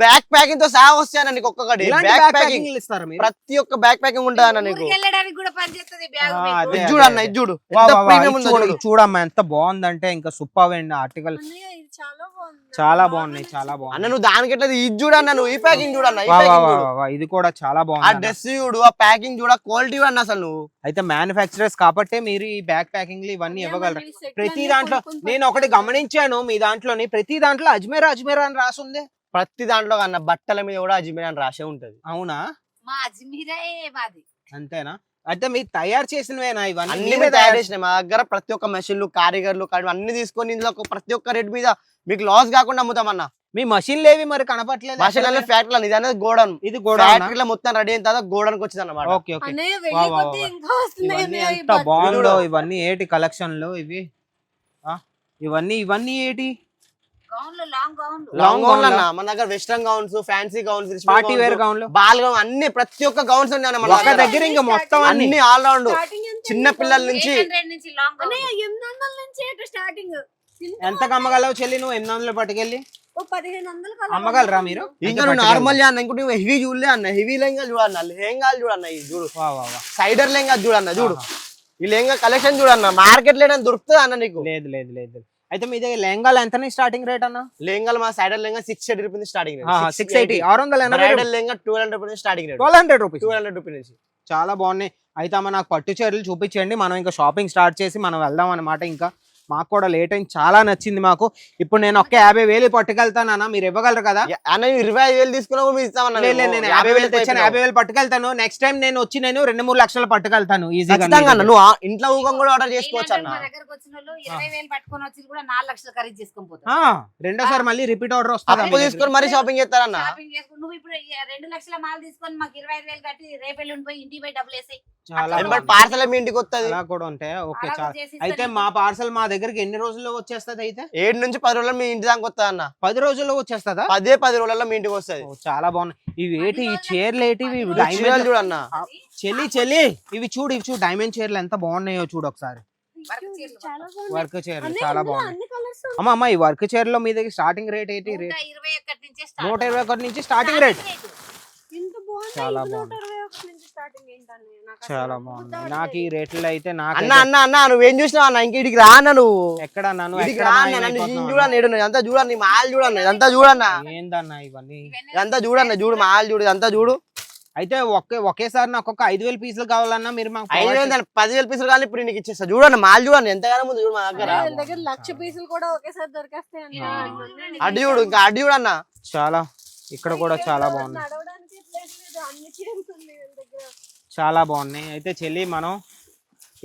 బ్యాక్ ప్యాకింగ్ తో సహా వస్తాయన్న నీకు ఒక్కొక్కటి. బ్యాక్ ప్యాకింగ్ ఇస్తారా మీరు? ప్రతి ఒక్క బ్యాక్ ప్యాకింగ్ ఉంటుంది అన్న నీకు. ఊరికి వెళ్ళడానికి కూడా పనిచేస్తుంది బ్యాగ్. అదే, ఇది చూడన్న, ఇది చూడు వా, ఎంత వా, వా, ప్రీమియం ఇది ఉందో చూడు, చూడు. ఇది చూడమ్మా ఎంత బాగుందంటే ఇంకా సూపర్ అండి ఆర్టికల్. అన్నయ్య ఇది చాలా బాగుంది. చాలా బాగున్నాయి, చాలా అన్న బాగున్నాయి. నువ్వు దానికి ఎట్లా ఇది చూడన్న, నువ్వు ఈ ప్యాకింగ్ చూడన్న, ఈ వా, వా, ప్యాకింగ్ వా, చూడు. వా, ఇది కూడా చాలా ఆ బాగుంది. డ్రెస్ చూడు, ఆ ప్యాకింగ్ చూడ, క్వాలిటీ అన్న అసలు నువ్వు. అయితే మ్యానుఫ్యాక్చరర్స్ కాబట్టి మీరు ఈ బ్యాక్ ప్యాకింగ్ ఇవన్నీ ఇవ్వగలరు. ప్రతి దాంట్లో నేను ఒకటి గమనించాను, మీ దాంట్లోని ప్రతి దాంట్లో అజ్మీరా అజ్మీరా అని రాసి ఉంది. ప్రతి దాంట్లో కన్నా బట్టల మీద కూడా అజ్మీర్ అని రాసే ఉంటది. అవునా? మా అజ్మీరే మాది. అంతేనా? అయితే మీరు తయారు చేసినవేనా ఇవన్నీ? అన్ని మీరే మేము తయారు చేసినాయి. మా దగ్గర ప్రతి ఒక్క మెషిన్లు, కారిగర్లు అన్ని తీసుకొని ఇందులో ప్రతి ఒక్క రేట్ మీద మీకు లాస్ కాకుండా అమ్ముతామన్నా. మీ మషిన్లు ఏవి మరి కనపట్లేదు? మషిన్ ఫ్యాక్టరీ ఇది అనేది గోడౌన్. ఇది కూడా ఫ్యాక్టరీలో మొత్తం రెడీ అయిన తర్వాత గోడౌన్కి వచ్చింది అన్నమాట. Okay okay. అన్నయ్య వా, వెళ్ళి వా, కొద్ది వా. ఇంకా వస్తున్నాయి ఇవన్నీ అన్నయ్య, ఈ ఎంత బట్టలు. బాగుందో, ఇవన్నీ ఏటి కలెక్షన్లు ఇవి? ఇవన్నీ ఏటి? గౌన్లు, లాంగ్ గౌన్లు. లాంగ్ గౌన్ అన్న మన దగ్గర western gowns, fancy gowns, party wear గౌన్లు, బాల్ గౌన్ అన్ని ప్రతి ఒక్క గౌన్స్ ఉన్నాయి మన ఒక దగ్గర ఇంకా మొత్తం అన్ని. అన్ని ఆల్ రౌండ్. స్టార్టింగ్ ఎంత చిన్న పిల్లల నుంచి 800 నుంచి లాంగ్ గౌన్. అన్నయ్య 800 నుంచి అటు స్టార్టింగ్. ఎంత అమ్మగలవు చెల్లి నువ్వు? 800 పట్టుకెళ్ళి ఓ 1500 కల్లా అమ్మగలరా మీరు? ఇంకా నువ్వు నార్మల్ అన్న, ఇంకోటి హెవీ చూడలే అన్న, హెవీ లెంగా చూడన్న, లెహంగాలు చూడన్న, ఇది చూడు వా, వా, వా. సైడర్ లెంగా చూడన్న, చూడు ఈ లెహంగా కలెక్షన్ చూడన్న, మార్కెట్ లో దొరుకుతుంది అన్న నీకు. లేదు లేదు లేదు. అయితే మీ దగ్గర లెహంగాలు ఎంత స్టార్టింగ్ రేట్ అన్న? లెహంగాలు మా cider lehenga 680 rupees starting rate. 680, 680. Bridal lehenga 200 rupees starting rate. 1200 rupees. 200 rupees నుంచి. చాలా బాగున్నాయి. అయితే అమ్మ నాకు పట్టు చీరలు చూపించండి, మనం ఇంకా షాపింగ్ స్టార్ట్ చేసి మనం వెళ్దాం అన్నమాట. ఇంకా మాకు కూడా లేట్ అయింది, చాలా నచ్చింది మాకు. ఇప్పుడు నేను ఒక్క 50,000 పట్టుకెళ్తానన్నా, మీరు ఇవ్వగలరు కదా? అన్న 25,000 తీసుకున్నావు మీరు ఇస్తామన్నా. లేదు, నేను 50,000 తెచ్చాను, 50,000 పట్టుకెళ్తాను. నెక్స్ట్ టైం నేను వచ్చి నేను 2-3 లక్షలు పట్టుకెళ్తాను ఈజీగా. ఖచ్చితంగా అన్న, నువ్వు ఇంట్లో ఊకం కూడా ఆర్డర్ చేసుకోవచ్చు అన్న. మా దగ్గరకు వచ్చిన వాళ్ళు 20,000 పట్టుకొని వచ్చి కూడా 4 లక్షలు ఖరీదు చేసుకొని పోతారు. రెండోసారి మళ్ళీ రిపీట్ ఆర్డర్ వస్తుంది. అప్పు తీసుకొని మరీ షాపింగ్ చేస్తారన్న. షాపింగ్ చేసుకుని నువ్వు ఇప్పుడు 2 లక్షల మాల్ తీసుకొని మాకు 25,000 కట్టి రేపెళ్ళి పోయి ఇంటికి పోయి డబ్బులు వేసాయి. చాలా పార్సల్ మీ ఇంటికి వస్తుంది. అలా కూడా ఉంటాయి. ఓకే, అలా చాలా. చేసి అయితే ఇస్తాను. మా పార్సల్ మా దగ్గరికి ఎన్ని రోజుల్లో వచ్చేస్తది? అయితే 7 నుంచి 10 రోజుల్లో మీ ఇంటి దాకా వస్తుంది అన్న. 10 రోజుల్లో వచ్చేస్తుందా? 10 రోజుల్లో మీ ఇంటికి వస్తుంది. చాలా బాగున్నాయి. ఇవి ఏంటి? ఈ చీరలు ఏంటివి? ఇవి చీరలు డైమండ్ చూడన్న. చెల్లి ఇవి చూడు డైమండ్ చీరలు ఎంత బాగున్నాయో చూడు ఒకసారి. వర్క్ చీరలు చాలా బాగుంది. వర్క్ చీరలు అన్నయ్య చాలా ఇందులో బాగున్నాయి. అన్ని కలర్స్ అమ్మ ఈ వర్క్ చీరలో మీ దగ్గర స్టార్టింగ్ రేట్ ఏంటి? 121 నుంచే స్టార్ట్. 121 నుంచి స్టార్టింగ్ రేట్. ఇంత బాగుంది. చాలా ఇది బాగుంది. 121 నుంచి స్టార్టింగ్ ఏంటన్నయ్య? నాకు అసలు చాలా నమ్మబుద్ధి బాగుంది. అవ్వట్లేదు. నాకు ఈ రేట్లు అయితే అన్న అన్న అన్న నువ్వేం చూసినావు అన్న? ఇంక ఇడికి రా అన్న, నువ్వు ఎక్కడ నన్ను ఇడికి రా అన్న, నన్ను చూడన్న, ఏడు ఇదంతా చూడన్న, ఈ మాల్ చూడన్న, ఇదంతా చూడన్న, ఏందన్నా ఇవన్నీ? ఇదంతా చూడన్న, చూడు మాల్ చూడు, ఇదంతా చూడు. అయితే ఒకేసారి నాకు ఒక 5,000 పీసులు కావాలన్నా మీరు మాకు 5,000 10,000 పీసులు కానీ ఇప్పుడు నీకు ఇచ్చేస్తా. చూడన్న మాల్ చూడన్న, ఎంతగానో ముందు చూడు మా దగ్గర. వీళ్ళ దగ్గర 1,00,000 పీసులు కూడా ఒకేసారి దొరికేస్తాయి అన్న. అడ్డు చూడు, ఇంకా అడ్డు చూడన్న. చాలా ఇక్కడ కూడా చాలా బాగుంది. నడవడానికి ప్లేస్ లేదు, అన్ని చీరలు ఉన్నాయి వీళ్ళ దగ్గర. చాలా బాగున్నాయి. అయితే చెల్లి మనం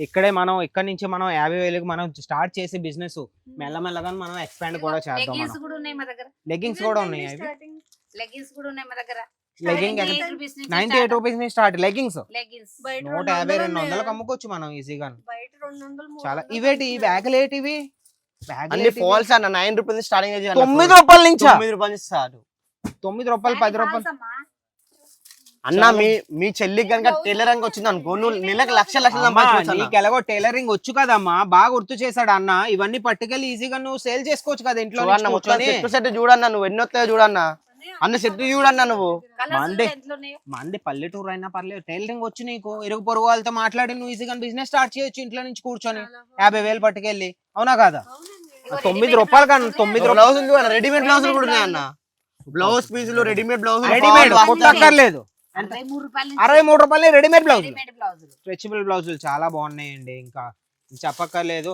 ఇక్కడ నుంచి మనం 50,000కి మనం స్టార్ట్ చేసి బిజినెస్ మెల్లమెల్లగా మనం ఎక్స్పాండ్ కూడా చేద్దాం. లెగ్గిన్స్ మనం కూడా ఉన్నాయి మా దగ్గర. లెగ్గింగ్స్ కూడా ఉన్నాయి. అవి స్టార్టింగ్ లెగ్గిన్స్ కూడా ఉన్నాయి మా దగ్గర. లెగ్గింగ్ 98 రూపీస్ నుంచి 98 రూపీస్ నుంచి స్టార్ట్ లెగ్గింగ్స్. లెగ్గిన్స్. బయట 150-200 అమ్ముకోవచ్చు మనం ఈజీగా. బయట 200 చాలా. ఇవేటి ఈ బ్యాగులు ఏంటివి? అన్ని ఫాల్స్ అన్న, 9 రూపీస్ నుంచి స్టార్టింగ్. 9 రూపాయల నుంచి 9 రూపాయలు నుంచి స్టార్ట్. 9 రూపాయలు 10 రూపాయలు. అన్న మీ చెల్లికి కనుక టైలరింగ్ వచ్చింది అనుకో, నువ్వు నెలకు లక్షలు సంపాదించవచ్చు. నీకు ఎలాగో టైలరింగ్ వచ్చు కదమ్మా, బాగా గుర్తు చేశాడు అన్న. ఇవన్నీ పట్టుకెళ్ళి ఈజీగా నువ్వు సేల్ చేసుకోవచ్చు కదా ఇంట్లో చూడన్న, మొత్తం సెట్ చూడన్న, నువ్వు ఎన్ని వస్తాయో చూడన్న, అన్ని సెట్ చూడన్న. నువ్వు మంది పల్లెటూరు అయినా పర్లేదు, టైలరింగ్ వచ్చు నీకు. ఇరుగు పొరుగు వాళ్ళతో మాట్లాడి నువ్వు ఈజీగా బిజినెస్ స్టార్ట్ చేయొచ్చు ఇంట్లో నుంచి కూర్చొని 50,000 పట్టుకెళ్ళి. అవునా కదా? 9 రూపాయలు కానీ 9 రూపాయలు బ్లౌజులు చూడన్న, రెడీమేడ్ బ్లౌజులు కూడా ఉన్నాయి అన్న. బ్లౌజ్ పీసులు, రెడీమేడ్ బ్లౌజ్, రెడీమేడ్ కుట్టక్కర్లేదు. 63 రూపాయలు రెడీమేడ్ బ్లౌజులు. స్ట్రెచబుల్ బ్లౌజులు చాలా బాగున్నాయండి. ఇంకా చెప్పక్కర్లేదు.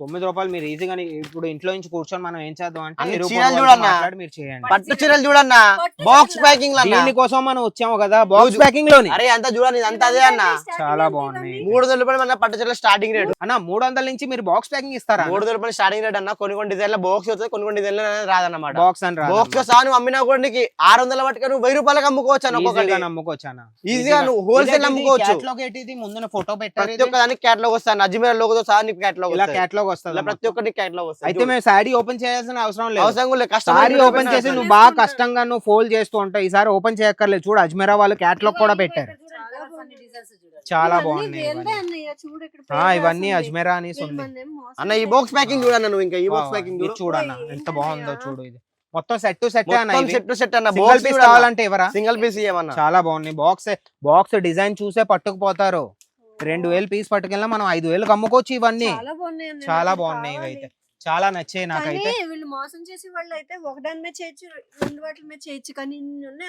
9 రూపాయలు మీరు ఈజీగా ఇప్పుడు ఇంట్లో నుంచి కూర్చొని మనం ఏం చేద్దాం అంటే మీరు చేయండి. పట్టు చీరలు చూడన్న, బాక్స్ ప్యాకింగ్ దీనికోసం మనం వచ్చాము కదా బాక్స్ ప్యాకింగ్ లోని. అరే అంతా చూడండి, ఇదంతా అదే అన్న. చాలా బాగున్నాయి. 300 రూపాయలు మన పట్టు చీరల స్టార్టింగ్ రేట్ అన్న. 300 నుంచి మీరు బాక్స్ ప్యాకింగ్ ఇస్తారా? 300 రూపాయలు స్టార్టింగ్ రేట్ అన్న. కొన్ని డిజైన్ లో బాక్స్ వస్తుంది, కొన్ని డిజైన్ రాదన్నమాట. బాక్స్ అని బాక్స్ సహా నువ్వు అమ్మినా కూడా నీకు 600 పట్టుకొని 1000 రూపాయలకు అమ్ముకోవచ్చు అన్న. ఒక్కొక్కటి అమ్ముకోవచ్చు అన్న, ఈజీగా నువ్వు హోల్సేల్ అమ్ముకోవచ్చు. క్యాటలాగ్ ఏంటిది? ముందున ఫోటో పెట్టారు, ప్రతి ఒక్క దానికి క్యాటలాగ్ వస్తాను, అజ్మీర్ లోగోతో సహా నీకు క్యాటలాగ్. ఇలా క్యాటలాగ్ క్యాటలాగ్ వస్తుంది. ప్రతి ఒక్కటి క్యాటలాగ్ వస్తుంది. అయితే మేము శారీ ఓపెన్ చేయాల్సిన అవసరం లేదు. అవసరం కూడా లేదు. శారీ ఓపెన్ చేసి నువ్వు బాగా కష్టంగా నువ్వు ఫోల్డ్ చేస్తూ ఉంటావు. ఈసారి ఓపెన్ చేయక్కర్లేదు. చూడు అజ్మీరా వాళ్ళు క్యాటలాగ్ కూడా పెట్టారు. చాలా బాగున్నాయి ఇవన్నీ అజ్మీరా అని ఉంది అన్న. ఈ బాక్స్ ప్యాకింగ్ చూడన్న నువ్వు, ఇంకా ఈ బాక్స్ ప్యాకింగ్ చూడన్న ఎంత బాగుందో చూడు. ఇది మొత్తం సెట్ టు సెట్ అన్న. సింగిల్ పీస్ కావాలంటే ఎవరా? సింగిల్ పీస్ ఇవ్వమన్నా. చాలా బాగున్నాయి. బాక్స్ డిజైన్ చూసే పట్టుకుపోతారు. 2000 పీస్ పట్టుకెళ్ళినా మనం 5000 అమ్ముకోవచ్చు. ఇవన్నీ చాలా బాగున్నాయి. ఇవైతే చాలా నచ్చాయి నాకైతే. వీళ్ళు మోసం చేసి వాళ్ళు అయితే ఒకదాని మీద చేయొచ్చు, 2 వాటి మీద చేయొచ్చు, కానీ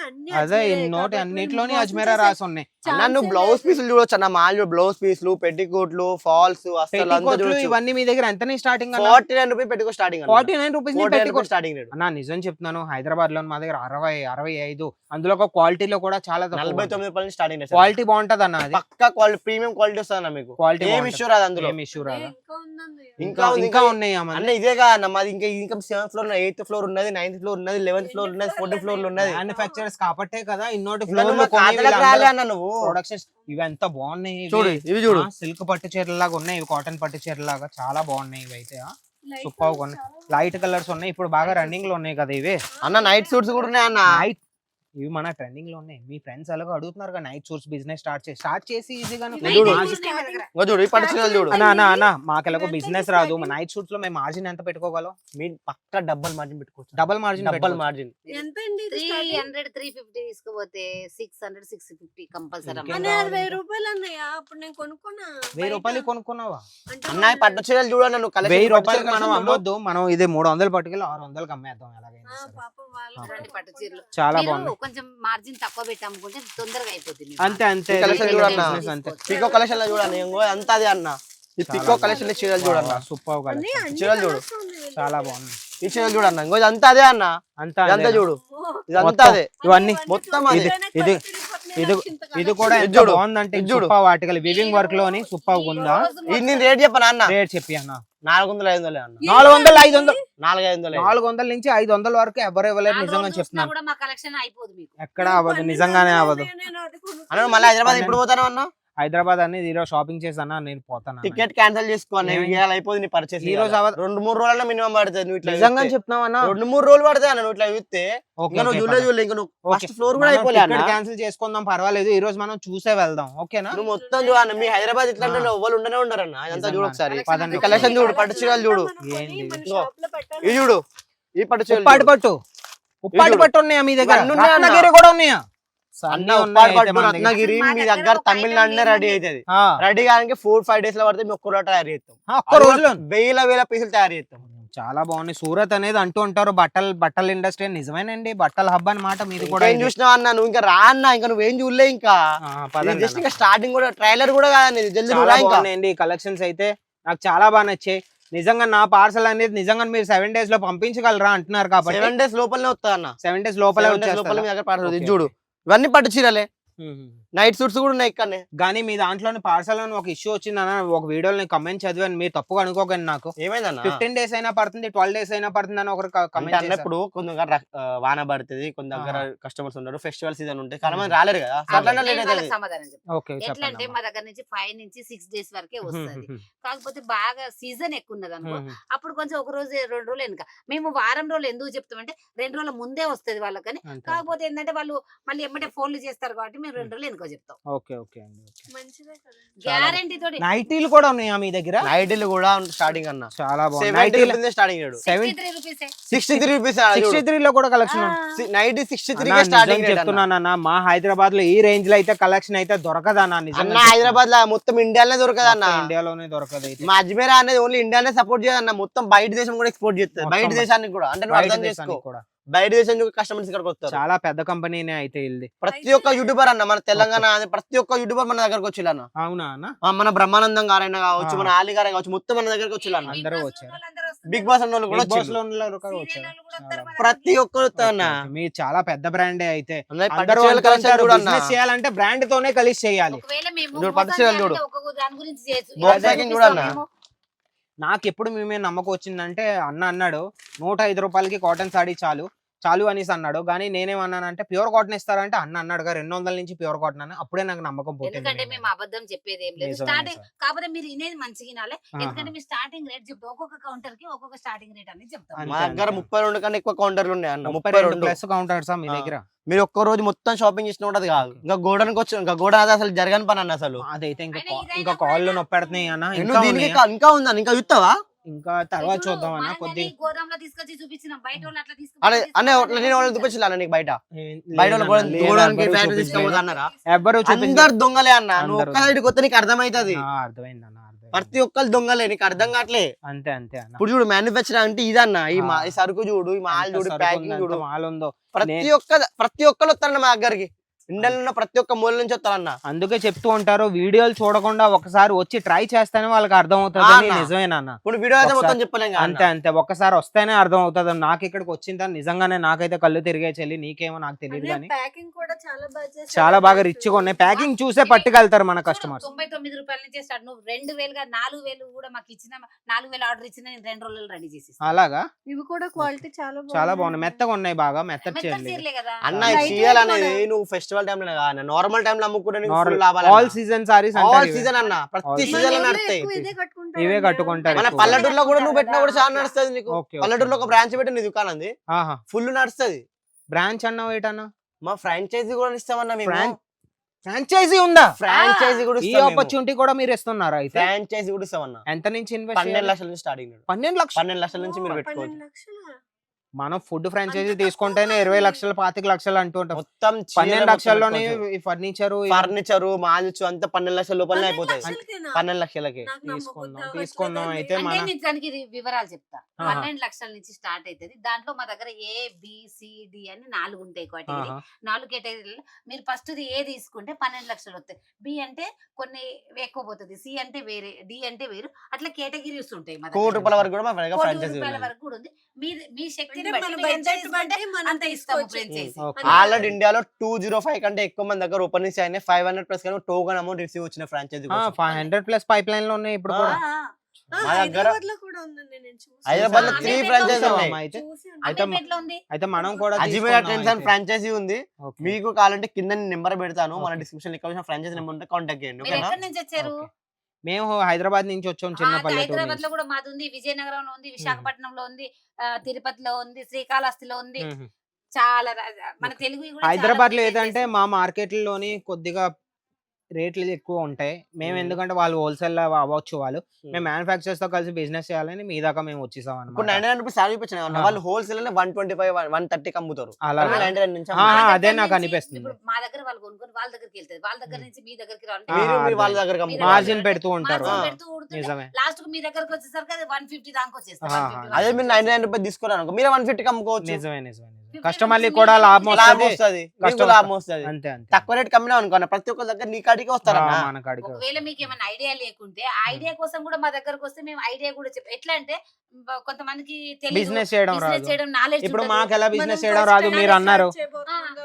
అన్ని అదే నోటి అన్నిట్లోని అజ్మీరా రాసి ఉన్నాయి. నన్ను బ్లౌజ్ పీసులు చూడొచ్చు అన్న. మాల్ బ్లౌజ్ పీసులు, పెట్టికోట్లు, ఫాల్స్ అసలు ఇవన్నీ మీ దగ్గర ఎంత స్టార్టింగ్? 49 రూపీస్ పెట్టుకో స్టార్టింగ్. 49 రూపీస్ స్టార్టింగ్ రేట్ అన్న. నిజం చెప్తున్నాను, హైదరాబాద్ లో మా దగ్గర 60, 65, అందులో ఒక క్వాలిటీలో కూడా చాలా 49 రూపాయలు స్టార్టింగ్. క్వాలిటీ బాగుంటది అన్న. అది పక్కా క్వాలిటీ, ప్రీమియం క్వాలిటీ వస్తుంది అన్న. మీకు క్వాలిటీ ఏం ఇష్యూ రాదు అందులో. ఏం ఇష్యూ రాదు. ఇంకా ఉన్నాయి అన్న. ఇదేగా అన్న మాది. ఇంకా 7th ఫ్లోర్, 8th ఫ్లోర్ ఉన్నది, 9th ఫ్లోర్ ఉన్నది, 11th ఫ్లోర్ ఉన్నది, 14th ఫ్లోర్ ఉన్నది. మ్యానుఫ్యాక్చరర్స్ కాబట్టే కదా ఇన్నోటి రాలే అన్న నువ్వు. ప్రొడక్షన్స్ ఇవి ఎంత బాగున్నాయి. చూడు ఇవి చూడు. సిల్క్ పట్టు చీరలాగా ఉన్నాయి. ఇవి కాటన్ పట్టు చీరలాగా చాలా బాగున్నాయి. ఇవి అయితే సూపర్ గా ఉన్నాయి. లైట్ కలర్స్ ఉన్నాయి. ఇప్పుడు బాగా రన్నింగ్ లో ఉన్నాయి కదా ఇవి అన్న. నైట్ సూట్స్ కూడా ఉన్నాయి అన్న. నైట్ ఇవి మన ట్రెండింగ్ లో ఉన్నాయి. మీ ఫ్రెండ్స్ అలాగా అడుగుతున్నారు కదా నైట్ సూట్స్ బిజినెస్ స్టార్ట్ చేసి ఈజీగా చూడు ఈ పట్టు చూడు. అన్న మాకెలాగో బిజినెస్ రాదు. నైట్ సూట్స్ లో మేము మార్జిన్ ఎంత పెట్టుకోగలం? మీరు పక్కా డబుల్ మార్జిన్ పెట్టుకోవచ్చు. డబుల్ మార్జిన్ 300, 350 తీసుకుపోతే 600, 650 కంపల్సరీ. 1000 రూపాయలు అన్నయ్య. అప్పుడు నేను కొనుక్కున్నా. 1000 రూపాయలు కొనుక్కున్నావా అన్న? పట్టు చీరలు చూడండి నువ్వు. 1000 రూపాయలు మనం అమ్మొద్దు. మనం ఇది 300 పట్టుకెళ్ళి 600 అమ్మేద్దాం. ఎలాగైనా పట్టు చీరలు చాలా బాగుంది. కొంచెం మార్జిన్ తక్కువ పెట్టి అమ్ముకుంటే తొందరగా అయిపోతుంది. అంతే అంతే. అంతే పికో కలెక్షన్ లో చూడండి. అంతా అదే అన్న. ఈ పికో కలెక్షన్ చీరలు చూడన్న. సూపర్ చీరలు చూడు. చాలా బాగుంది. ఈ చీరలు చూడన్న. ఇంకో అంతా అదే అన్న. ఇదంతా చూడు. ఇదంతా అదే. ఇవన్నీ మొత్తం ఇది కూడా ఎంత బాగుందంటే చూడు. వాటికల్ వివింగ్ వర్క్ లోని సూపర్ ఉందా? ఇది నేను రేట్ చెప్పనా అన్న? రేట్ చెప్పి అన్న. 400, 500 అన్న. 400, 500, 400 నుంచి 500 వరకు ఎవరు ఇవ్వలేరు. నిజంగా చెప్తున్నాను. ఎక్కడ అవ్వదు. నిజంగానే అవ్వదు అన్న. మళ్ళీ హైదరాబాద్ ఇప్పుడు పోతాను అన్న. హైదరాబాద్ అనేది ఈరోజు షాపింగ్ చేసానా నేను పోతాను. టికెట్ క్యాన్సిల్ చేసుకోవాలి. అయిపోతుంది పర్చేస్. ఈ రోజు 2-3 రోజుల్లో మినిమం పడుతుంది. నువ్వు ఇట్లా నిజంగా చెప్తున్నావు అన్న. 2-3 రోజులు పడతాయి అన్న. నువ్వు ఇట్లా చూస్తే ఫస్ట్ ఫ్లోర్ కూడా అయిపోలేదు. క్యాన్సిల్ చేసుకుందాం పర్వాలేదు. ఈ రోజు మనం చూసే వెళ్దాం. ఓకేనా? నువ్వు మొత్తం చూడన్న. మీ హైదరాబాద్ ఇట్లా ఎవరు ఉండనే ఉండరన్న. అదంతా చూడు ఒకసారి. కలెక్షన్ చూడు. పట్టు చీరలు చూడు. ఇది చూడు. ఈ పట్టు చీరలు ఉప్పాటి పట్టు ఉన్నాయా మీ దగ్గర? రత్నగిరి కూడా ఉన్నాయా? రత్నగిరి మీ దగ్గర తమిళనాడునే రెడీ అవుతుంది. రెడీ కాడానికి 4-5 డేస్ లో పడితే మేము ఒక్క రోజు తయారు చేస్తాం. ఒక్క రోజులో వేల పీసులు తయారు చేస్తాం. చాలా బాగున్నాయి. సూరత్ అనేది అంటూ ఉంటారు బట్టల ఇండస్ట్రీ. నిజమేనండి. బట్టల హబ్ అన్నమాట. మీరు కూడా ఏం చూసినావు అన్న? నువ్వు ఇంకా రా అన్న. ఇంకా నువ్వేం చూడలే. ఇంకా జస్ట్ ఇంకా స్టార్టింగ్ కూడా ట్రైలర్ కూడా కాదండి. జల్దీ కలెక్షన్స్ అయితే నాకు చాలా బాగా నచ్చాయి. నిజంగా నా పార్సల్ అనేది నిజంగా మీరు 7 days లో పంపించగలరా అంటున్నారు కాబట్టి 7 days లోపలనే వస్తా అన్న. 7 days లోపలే వచ్చేస్తా. చూడు ఇవన్నీ పట్టు చీరలే. నైట్ సూట్స్ కూడా ఉన్నాయి ఇక్కడనే. కానీ మీ దాంట్లోని పార్సల్ ఒక ఇష్యూ వచ్చిందన్న. ఒక వీడియోలో కమెంట్ చదివాను. మీరు తప్పుగా అనుకోకండి. నాకు ఏమైందన్న? 15 days అయినా పడుతుంది, 12 days అయినా పడుతుంది అని ఒకరు కమెంట్ అన్నప్పుడు కొంత దగ్గర వాన పడుతుంది, కొంత దగ్గర కస్టమర్స్ ఉన్నారు, ఫెస్టివల్ సీజన్ ఉంటాయి, చాలా మంది రాలేరు కదా. సమాధానం ఎట్లా అంటే మా దగ్గర నుంచి 5 నుంచి 6 days వరకే వస్తుంది. కాకపోతే బాగా సీజన్ ఎక్కువ ఉన్నది అనుకో, అప్పుడు కొంచెం ఒక రోజు 2 రోజులు వెనుక. మేము వారం రోజులు ఎందుకు చెప్తామంటే 2 రోజుల ముందే వస్తుంది వాళ్ళకని. కాకపోతే ఏంటంటే వాళ్ళు మళ్ళీ ఎమ్మటే ఫోన్లు చేస్తారు కాబట్టి మేము 2 రోజులు వెనుక చెప్తాం. ఓకే ఓకే అండి. గ్యారంటీ తోటి. నైటీలు కూడా ఉన్నాయా మీ దగ్గర? నైటీలు కూడా స్టార్టింగ్ అన్న. చాలా బాగుంది. నైటీలు స్టార్టింగ్ 63 రూపీస్. 63 లో కూడా కలెక్షన్. నైటీ 63 కే స్టార్టింగ్ చెప్తున్నానన్న. మా హైదరాబాద్ లో ఈ రేంజ్ లో అయితే కలెక్షన్ అయితే దొరకదన్నా. నిజంగా హైదరాబాద్ లో మొత్తం ఇండియాలోనే దొరకదన్న. ఇండియాలోనే దొరకదు. మా అజ్మీరా అనేది ఓన్లీ ఇండియానే సపోర్ట్ చేయదన్న. మొత్తం బయట దేశం కూడా ఎక్స్పోర్ట్ చేస్తుంది. బయట దేశానికి కూడా. అంటే నువ్వు అర్థం చేసుకో, బయట దేశం కస్టమర్స్ ఇక్కడికి వస్తారు. చాలా పెద్ద కంపెనీనే అయితే ఇది. ప్రతి ఒక్క యూట్యూబర్ అన్న మన తెలంగాణ ప్రతి ఒక్క యూట్యూబర్ మన దగ్గరకు వచ్చిల్లన్న. అవునా అన్న? మన బ్రహ్మానందం గారైనా కావచ్చు, మన ఆలి గారైనా కావచ్చు, మొత్తం మన దగ్గరకు వచ్చిల్లన్న. అందరూ వచ్చారు. బిగ్ బాస్ అన్న కూడా ప్రతి ఒక్కరు. మీరు చాలా పెద్ద బ్రాండే అయితే. బిజినెస్ చేయాలంటే బ్రాండ్ తోనే కలిసి చేయాలి. నాకు ఎప్పుడు మేమే నమ్మకం వచ్చిందంటే అన్న అన్నాడు 105 రూపాయలకి కాటన్ సాడీ చాలు, చాలు అనేసి అన్నాడు. కానీ నేనేమన్నానంటే ప్యూర్ కాటన్ ఇస్తారంటే అన్న అన్నాడుగా 200 నుంచి ప్యూర్ కాటన్ అని. అప్పుడే నాకు నమ్మకం ఎందుకంటే పుట్టింది. మేము అబద్ధం చెప్పేది ఏం లేదు. నిజమే స్టార్టింగ్ సార్. కాకపోతే మీరు వినేది మంచిగా వినాలి. ఆహా. ఎందుకంటే మీరు స్టార్టింగ్ రేట్ చెప్తాం, ఒక్కొక్క కౌంటర్ కి ఒక్కొక్క స్టార్టింగ్ రేట్ అనేది చెప్తాం. అంతే, మా దగ్గర 32 కన్నా ఎక్కువ కౌంటర్లు ఉన్నాయి అన్న. 32 32 ప్లస్ కౌంటర్స్ మీ ఆ. దగ్గర. మీరు ఒక్క రోజు మొత్తం షాపింగ్ చేసిన ఉంటది కాదు. ఇంకా గోడనికి వచ్చి ఇంకా గోడ అది అసలు జరగని పని అన్న అసలు. అదైతే ఇంకా అయినా ఇదైనా ఇంకా కూడా కాళ్ళు నొప్పి పెడుతున్నాయి అన్న. నేను ఇంకా దీనికి ఉన్నాయా? ఇంకా ఉందా? ఇంకా చూస్తావా? ఇంకా తర్వాత ఇప్పుడు చూద్దాం అన్న. మనల్ని కొద్ది గోదాంలో తీసుకొచ్చి చూపించినాం, బయట వాళ్ళు అట్లా అనే అనే నేను వాళ్ళని తీసుకొచ్చి చూపించాను నీకు బయట బయట వాళ్ళు గోడనికి ఫ్యాక్టరీ తీసుకుపోతా అన్నారా? ఎవ్వరు అందరు దొంగలే అన్న. నువ్వు అందరు ఒక్క సైడ్కి వస్తే నీకు అర్థమైతది. అర్థమైంది అన్న, అర్థమైంది. ప్రతి ఒక్కరు దొంగలే, నీకు అర్థం కావట్లే. అంతే అంతే అన్న. ఇప్పుడు చూడు మ్యానుఫ్యాక్చర్ అంటే ఇదన్న. ఈ సరుకు చూడు, ఈ మాల్ ఎంత చూడు, సరుకు ప్యాకింగ్ ఉంది, చూడు. ఎంత మాల్ ఉందో. ప్రతి ఒక్కరు వస్తారన్న మా దగ్గరికి. ఇండియాలో ఉన్న ప్రతి ఒక్క మూల నుంచి వస్తారన్న. అందుకే చెప్తూ ఉంటారు వీడియోలు చూడకుండా ఒకసారి వచ్చి ట్రై చేస్తేనే వాళ్ళకి అర్థం అవుతుంది. అన్న. నిజమేనా? ఇప్పుడు వీడియో అయితే మొత్తం ఒకసారి- చెప్పలేం అంతే అంతే ఒక్కసారి వస్తేనే అర్థం అవుతుంది. నాకు ఇక్కడికి వచ్చిన తర్వాత నిజంగానే నాకైతే కళ్ళు తిరిగే చెల్లి, నీకేమో నాకు తెలియదు కానీ ప్యాకింగ్ కూడా చాలా బాగా చేశారు. చాలా బాగా రిచ్ గా ఉన్నాయి. ప్యాకింగ్ చూసే పట్టుకెళ్తారు మన కస్టమర్స్. 99 రూపాయల నుంచి స్టార్ట్. నువ్వు 2000 గా 4000 కూడా మాకు ఇచ్చిన 4000 ఆర్డర్ ఇచ్చిన నేను 2 రోజులు రెడీ చేసి అలాగా ఇవి కూడా క్వాలిటీ చాలా చాలా బాగున్నాయి. మెత్తగా ఉన్నాయి, బాగా మెత్తగా చేయాలి. చీరలే కదా. అన్న Light చీరలు weight అనేది కూడా. నువ్వు ఫెస్టివల్ టైం లో నార్మల్ టైం లో అమ్ముకుంటే all season saris all season అన్న. ప్రతి All సీజన్ లో season. నడుస్తాయి. ఇవే కట్టుకుంటారు మన ఎక్కువ. పల్లెటూరులో కూడా నువ్వు పెట్టినా కూడా చాలా నడుస్తుంది నీకు. Okay, okay. పల్లెటూరులో ఒక బ్రాంచ్ పెట్టి నీ దుకాణం ఉంది, ఆహా. ఫుల్ నడుస్తుంది. బ్రాంచ్ అన్నావు ఏటన్నా? మా ఫ్రాంచైజీ కూడా ఇస్తామన్నా మేము. ఫ్రాంచైజీ ఉందా? ఫ్రాంచైజీ కూడా ఈ ఇస్తాం మేము. ఆపర్చునిటీ కూడా మీరు ఇస్తున్నారా అయితే? ఫ్రాంచైజీ కూడా ఇస్తామన్నా. ఎంత నుంచి ఇన్వెస్ట్ 12 లక్షల నుంచి స్టార్టింగ్. 12 లక్షలు. 12 లక్షల నుంచి మీరు పెట్టుకోవచ్చు. మనం ఫుడ్ ఫ్రాంచైజీ అంత తీసుకుంటేనే తక్కువ 20 లక్షలు 25 లక్షలు అంటుంటాం. మొత్తం 12 లక్షల్లోనే ఫర్నిచర్ ఫర్నిచర్ మాల్చు అంతా 12 లక్షల లోపలనే అయిపోతాయి. 12 లక్షలకి తీసుకుందాం అయితే అంటే మన నేను దానికి వివరాలు చెప్తా. ఆహా. 12 లక్షల నుంచి స్టార్ట్ అవుతుంది. దాంట్లో మా దగ్గర A B C D అని 4 ఉంటాయి కేటగిరీ. ఆహా. 4 కేటగిరీలు మీరు ఫస్ట్ ఏ తీసుకుంటే 12 లక్షలు వస్తాయి. B అంటే కొన్ని ఎక్కువ పోతుంది, C అంటే వేరే, D అంటే వేరు, అట్లా కేటగిరీస్ ఉంటాయి. మా కోటి దగ్గర రూపాయల వరకు కూడా మా కోటి ఫ్రాంచైజీ రూపాయల ఉంది. వరకు కూడా ఉంది. మీ శక్తిని అంటే బట్టి మన మీరు ఎంత budget తీసుకుంటే బట్టి మనం అంత ఇస్తాము తీసుకోవచ్చు. ఫ్రాంచైజీ. ఓకే. ఆల్రెడీ ఇండియాలో 205 కంటే ఎక్కువ మంది దగ్గర ఓపెనింగ్స్ అయినాయి. 500 ప్లస్ కానీ టోకన్ అమౌంట్ రిసీవ్ వచ్చిన ఫ్రాంచైజీ 500 ప్లస్ పైప్ లైన్ లో ఉన్నాయి ఇప్పుడు కూడా. మా దగ్గర హైదరాబాద్ లో కూడా ఉందండి, నేను చూసాను. హైదరాబాద్ లో ఆ, 3 అమీర్పేటలో ఫ్రాంచైజీ ఉందా? ఉన్నాయి. అయితే చూసాను. అయితే అమీర్పేటలో ఉంది. అయితే మనం కూడా అజ్మీర్ ట్రెండ్స్ అండ్ ఫ్రాంచైజీ ఉంది. ఓకే. మీకు కావాలంటే కింద నెంబర్ పెడతాను, మన ఓకే. డిస్క్రిప్షన్ ఇక్కడ ఫ్రాంచైజీ నెంబర్ ఉంటే కాంటాక్ట్ చేయండి. మీరు ఓకేనా? ఎక్కడి నుంచి వచ్చారు? ఓకే. మేము హైదరాబాద్ నుంచి వచ్చాం, చిన్న పల్లెటూరు హైదరాబాద్ నుంచి. లో కూడా మాది ఉంది, విజయనగరంలో ఉంది, విశాఖపట్నంలో ఉంది, తిరుపతిలో ఉంది, శ్రీకాళహస్తిలో ఉంది. మ్మ్. చాలా మన తెలుగు కూడా హైదరాబాద్ లో చాలా ఏదంటే places. మా మార్కెట్లోని కొద్దిగా రేట్లు ఎక్కువ ఉంటాయి. మేము ఎందుకంటే వాళ్ళు హోల్సేల్ అవ్వచ్చు, వాళ్ళు మేము మ్యానుఫ్యాక్చర్స్ తో కలిసి బిజినెస్ చేయాలని మీ దాకా మేము వచ్చేసాం ఇప్పుడు అన్నమాట. 99 రూపీస్ సారీ ఇప్పించిన వాళ్ళు హోల్సేల్ 125 130 అమ్ముతారు. అలా కానీ 99 నుంచి ఆహా, అమ్ముతారు. మా అదే దగ్గర నాకు నుంచి అనిపిస్తుంది. ఇప్పుడు మా దగ్గర వాళ్ళు కొనుక్కొని వాళ్ళ దగ్గరికి వెళ్తారు, వాళ్ళ దగ్గర నుంచి మీ దగ్గరికి మీరు వాళ్ళ దగ్గర మీరు మార్జిన్ పెడుతూ ఉంటారు. నిజమే. లాస్ట్ కు మీ దగ్గరకు వచ్చేసరికి అది 150 దాకా వచ్చేస్తారు. ఆహా. 150, అదే మీరు 99 రూపాయలు తీసుకున్నారు అనుకో, మీరు 150 అమ్ముకోవచ్చు. నిజమే నిజమే 50 కస్టమర్లకి rupees కూడా మీకు లాభం లాభం వస్తుంది. వస్తుంది, మీకు కస్టమర్ లాభం వస్తుంది. అంతే అంతే. తక్కువ రేట్ కమ్మినా అనుకో ప్రతి ఒక్క దగ్గర నీ కాడికి వస్తారన్న. మన కాడికి ఒకవేళ మీకు ఏమైనా ఐడియా లేకుంటే ఆ ఐడియా కోసం కూడా మా దగ్గరకు వస్తే మేము ఐడియా కూడా చెప్పాం. ఎట్లా అంటే కొంతమందికి బిజినెస్ చేయడం రాదు. చేయడం నాలెడ్జ్ ఇప్పుడు మాకు ఎలా బిజినెస్ చేయడం రాదు, మీరు అన్నారు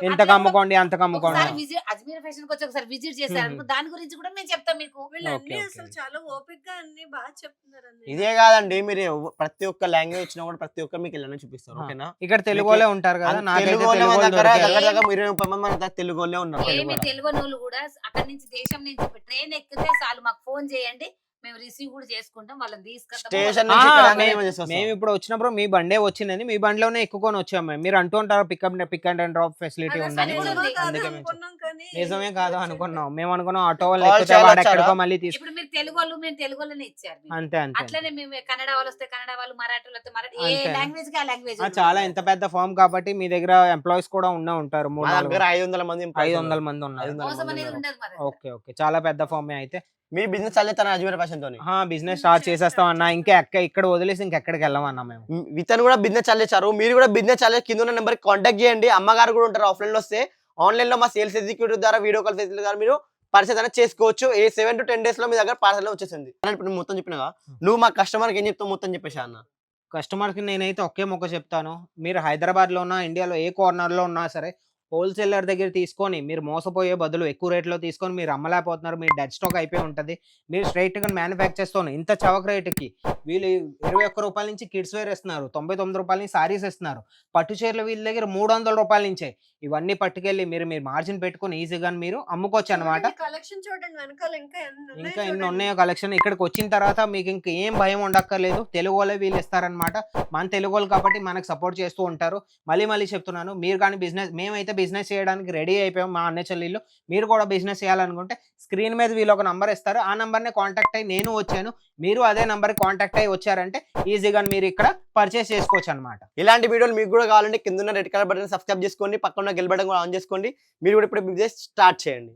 ఇంతకు అమ్ముకోండి అంతకు అమ్ముకోండి. ఒకసారి విజిట్ అజ్మీర్ ఫ్యాషన్ కి వచ్చి ఒకసారి విజిట్ చేశారు, దాని గురించి కూడా మేము చెప్తాం మీకు. వీళ్ళన్నీ ఓకే, అసలు ఓకే. చాలా ఓపిక్ గా అన్ని బాగా చెప్తున్నారు. ఇదే కాదండి, మీరు ప్రతి ఒక్క లాంగ్వేజ్ వచ్చినా కూడా ప్రతి ఒక్క మీకు ఇలా చూపిస్తారు. ఓకేనా? ఇక్కడ తెలుగు వాళ్ళే ఉంటారు కదా, నాకైతే తెలుగు వాళ్ళే తెలుగు మన వాళ్ళు దగ్గర దొరికారు. దగ్గర 20-30 మంది మన దగ్గర తెలుగు వాళ్ళే ఉన్నారు. ఏమి తెలియని వాళ్ళు కూడా అక్కడి నుంచి దేశం నుంచి ట్రైన్ ఎక్కితే చాలు మాకు ఫోన్ చేయండి, మేము రిసీవ్ కూడా చేసుకుంటాం, వాళ్ళని తీసుకెళ్తాం. స్టేషన్ ఆ, నుంచి ఇక్కడ మే- ఏమో చేసి వస్తాం. మేము ఇప్పుడు వచ్చినప్పుడు మీ బండే వచ్చిందని మీ బండిలోనే ఎక్కుకొని వచ్చాము మేము. మీరు అంటూ ఉంటారు పిక్ అండ్ డ్రాప్ ఫెసిలిటీ ఉందని. అది కూడా ఉంది. అందుకే మేము అనుకున్నాం కానీ నిజమే కాదు అనుకున్నాం. మేము అనుకున్నాం ఆటో వాళ్ళు Call ఎక్కితే చేయాలి వాడు వచ్చారా? ఎక్కడికో మళ్ళీ తీసుకు. ఇప్పుడు మీరు తెలుగు వాళ్ళు, మేము తెలుగు వాళ్ళని ఇచ్చారు మీకు. అంతే అంతే అట్లనే మేము కన్నడ వాళ్ళు వస్తే కన్నడ వాళ్ళు, మరాఠీ వాళ్ళు వస్తే మరాఠీ, ఏ అంతే. లాంగ్వేజ్ కి ఆ లాంగ్వేజ్. చాలా ఎంత పెద్ద ఫామ్ కాబట్టి మీ దగ్గర ఎంప్లాయీస్ కూడా ఉంటారు. మా దగ్గర 500 మంది employees 500 ఉన్నారు. మంది ఉన్నారు. 500 మోసం మంది అనేది ఉన్నారు. ఉండదు మా దగ్గర. ఓకే ఓకే, చాలా పెద్ద ఫామే అయితే. మీ బిజినెస్ చల్లేస్తాను అజ్మీర్ ఫ్యాషన్ తోని. బిజినెస్ స్టార్ట్ చేసేస్తాం అన్న. ఇంకా ఇక్కడ వదిలేసి ఇంకెక్కడికి వెళ్ళమన్నా మేము. ఇతను కూడా బిజినెస్ చల్లేశారు, మీరు కూడా బిజినెస్ చల్లే కింద ఉన్న నెంబర్ కాంటాక్ట్ చేయండి. అమ్మగారు కూడా ఉంటారు ఆఫ్లైన్ లో వస్తే. ఆన్లైన్ లో మా సేల్స్ ఎగ్జిక్యూటివ్ ద్వారా వీడియో కాల్ ఫెసిలిటీ ద్వారా మీరు పర్చేస్ అనేది చేసుకోవచ్చు. 7 to 10 days లో మీ దగ్గర పార్సల్ వచ్చేసింది. ఇప్పుడు నువ్వు మొత్తం చెప్పినగా నువ్వు మా కస్టమర్ కి ఏం చెప్తావు మొత్తం చెప్పేసి అన్న. కస్టమర్ కి నేనైతే ఒకే మొక్క చెప్తాను, మీరు హైదరాబాద్ లో ఉన్నా, ఇండియాలో ఏ కార్నర్ లో ఉన్నా సరే హోల్సేలర్ దగ్గర తీసుకొని మీరు మోసపోయే బదులు ఎక్కువ రేట్లో తీసుకొని మీరు అమ్మలేకపోతున్నారు, మీ డెడ్ స్టాక్ అయిపోయి ఉంటుంది. మీరు స్ట్రైట్గా మ్యానుఫ్యాక్చర్స్తోనే ఇంత చవక రేటుకి వీళ్ళు 21 రూపాయల నుంచి కిడ్స్ వేర్ ఇస్తున్నారు, 99 రూపాయల నుంచి సారీస్ ఇస్తున్నారు, పట్టు చీరలు వీళ్ళ దగ్గర 300 రూపాయల నుంచే. ఇవన్నీ పట్టుకెళ్ళి మీరు మార్జిన్ పెట్టుకొని ఈజీగా మీరు అమ్ముకోవచ్చు అనమాట. కలెక్షన్ చూడండి వెనకాల ఇంకా ఇంకా ఎన్ని ఉన్నాయో కలెక్షన్. ఇక్కడికి వచ్చిన తర్వాత మీకు ఇంక ఏం భయం ఉండక్కర్లేదు, తెలుగు వాళ్ళే వీళ్ళు ఇస్తారనమాట. మన తెలుగు వాళ్ళు కాబట్టి మనకు సపోర్ట్ చేస్తూ ఉంటారు. మళ్ళీ చెప్తున్నాను, మీరు కానీ బిజినెస్, మేమైతే బిజినెస్ చేయడానికి రెడీ అయిపోయాం మా అన్న చెల్లెళ్ళు. మీరు కూడా బిజినెస్ చేయాలనుకుంటే స్క్రీన్ మీద వీళ్ళు ఒక నంబర్ ఇస్తారు, ఆ నంబర్నే కాంటాక్ట్ అయ్యి నేను వచ్చాను, మీరు అదే నంబర్కి కాంటాక్ట్ అయ్యి వచ్చారంటే ఈజీగా మీరు ఇక్కడ పర్చేస్ చేసుకోవచ్చు అనమాట. ఇలాంటి వీడియోలు మీకు కూడా కావాలంటే కింద రెడ్ కలర్ బటన్ సబ్స్క్రైబ్ చేసుకోండి, పక్కన గెల్ బటన్ కూడా ఆన్ చేసుకోండి. మీరు కూడా ఇప్పుడు బిజినెస్ స్టార్ట్ చేయండి.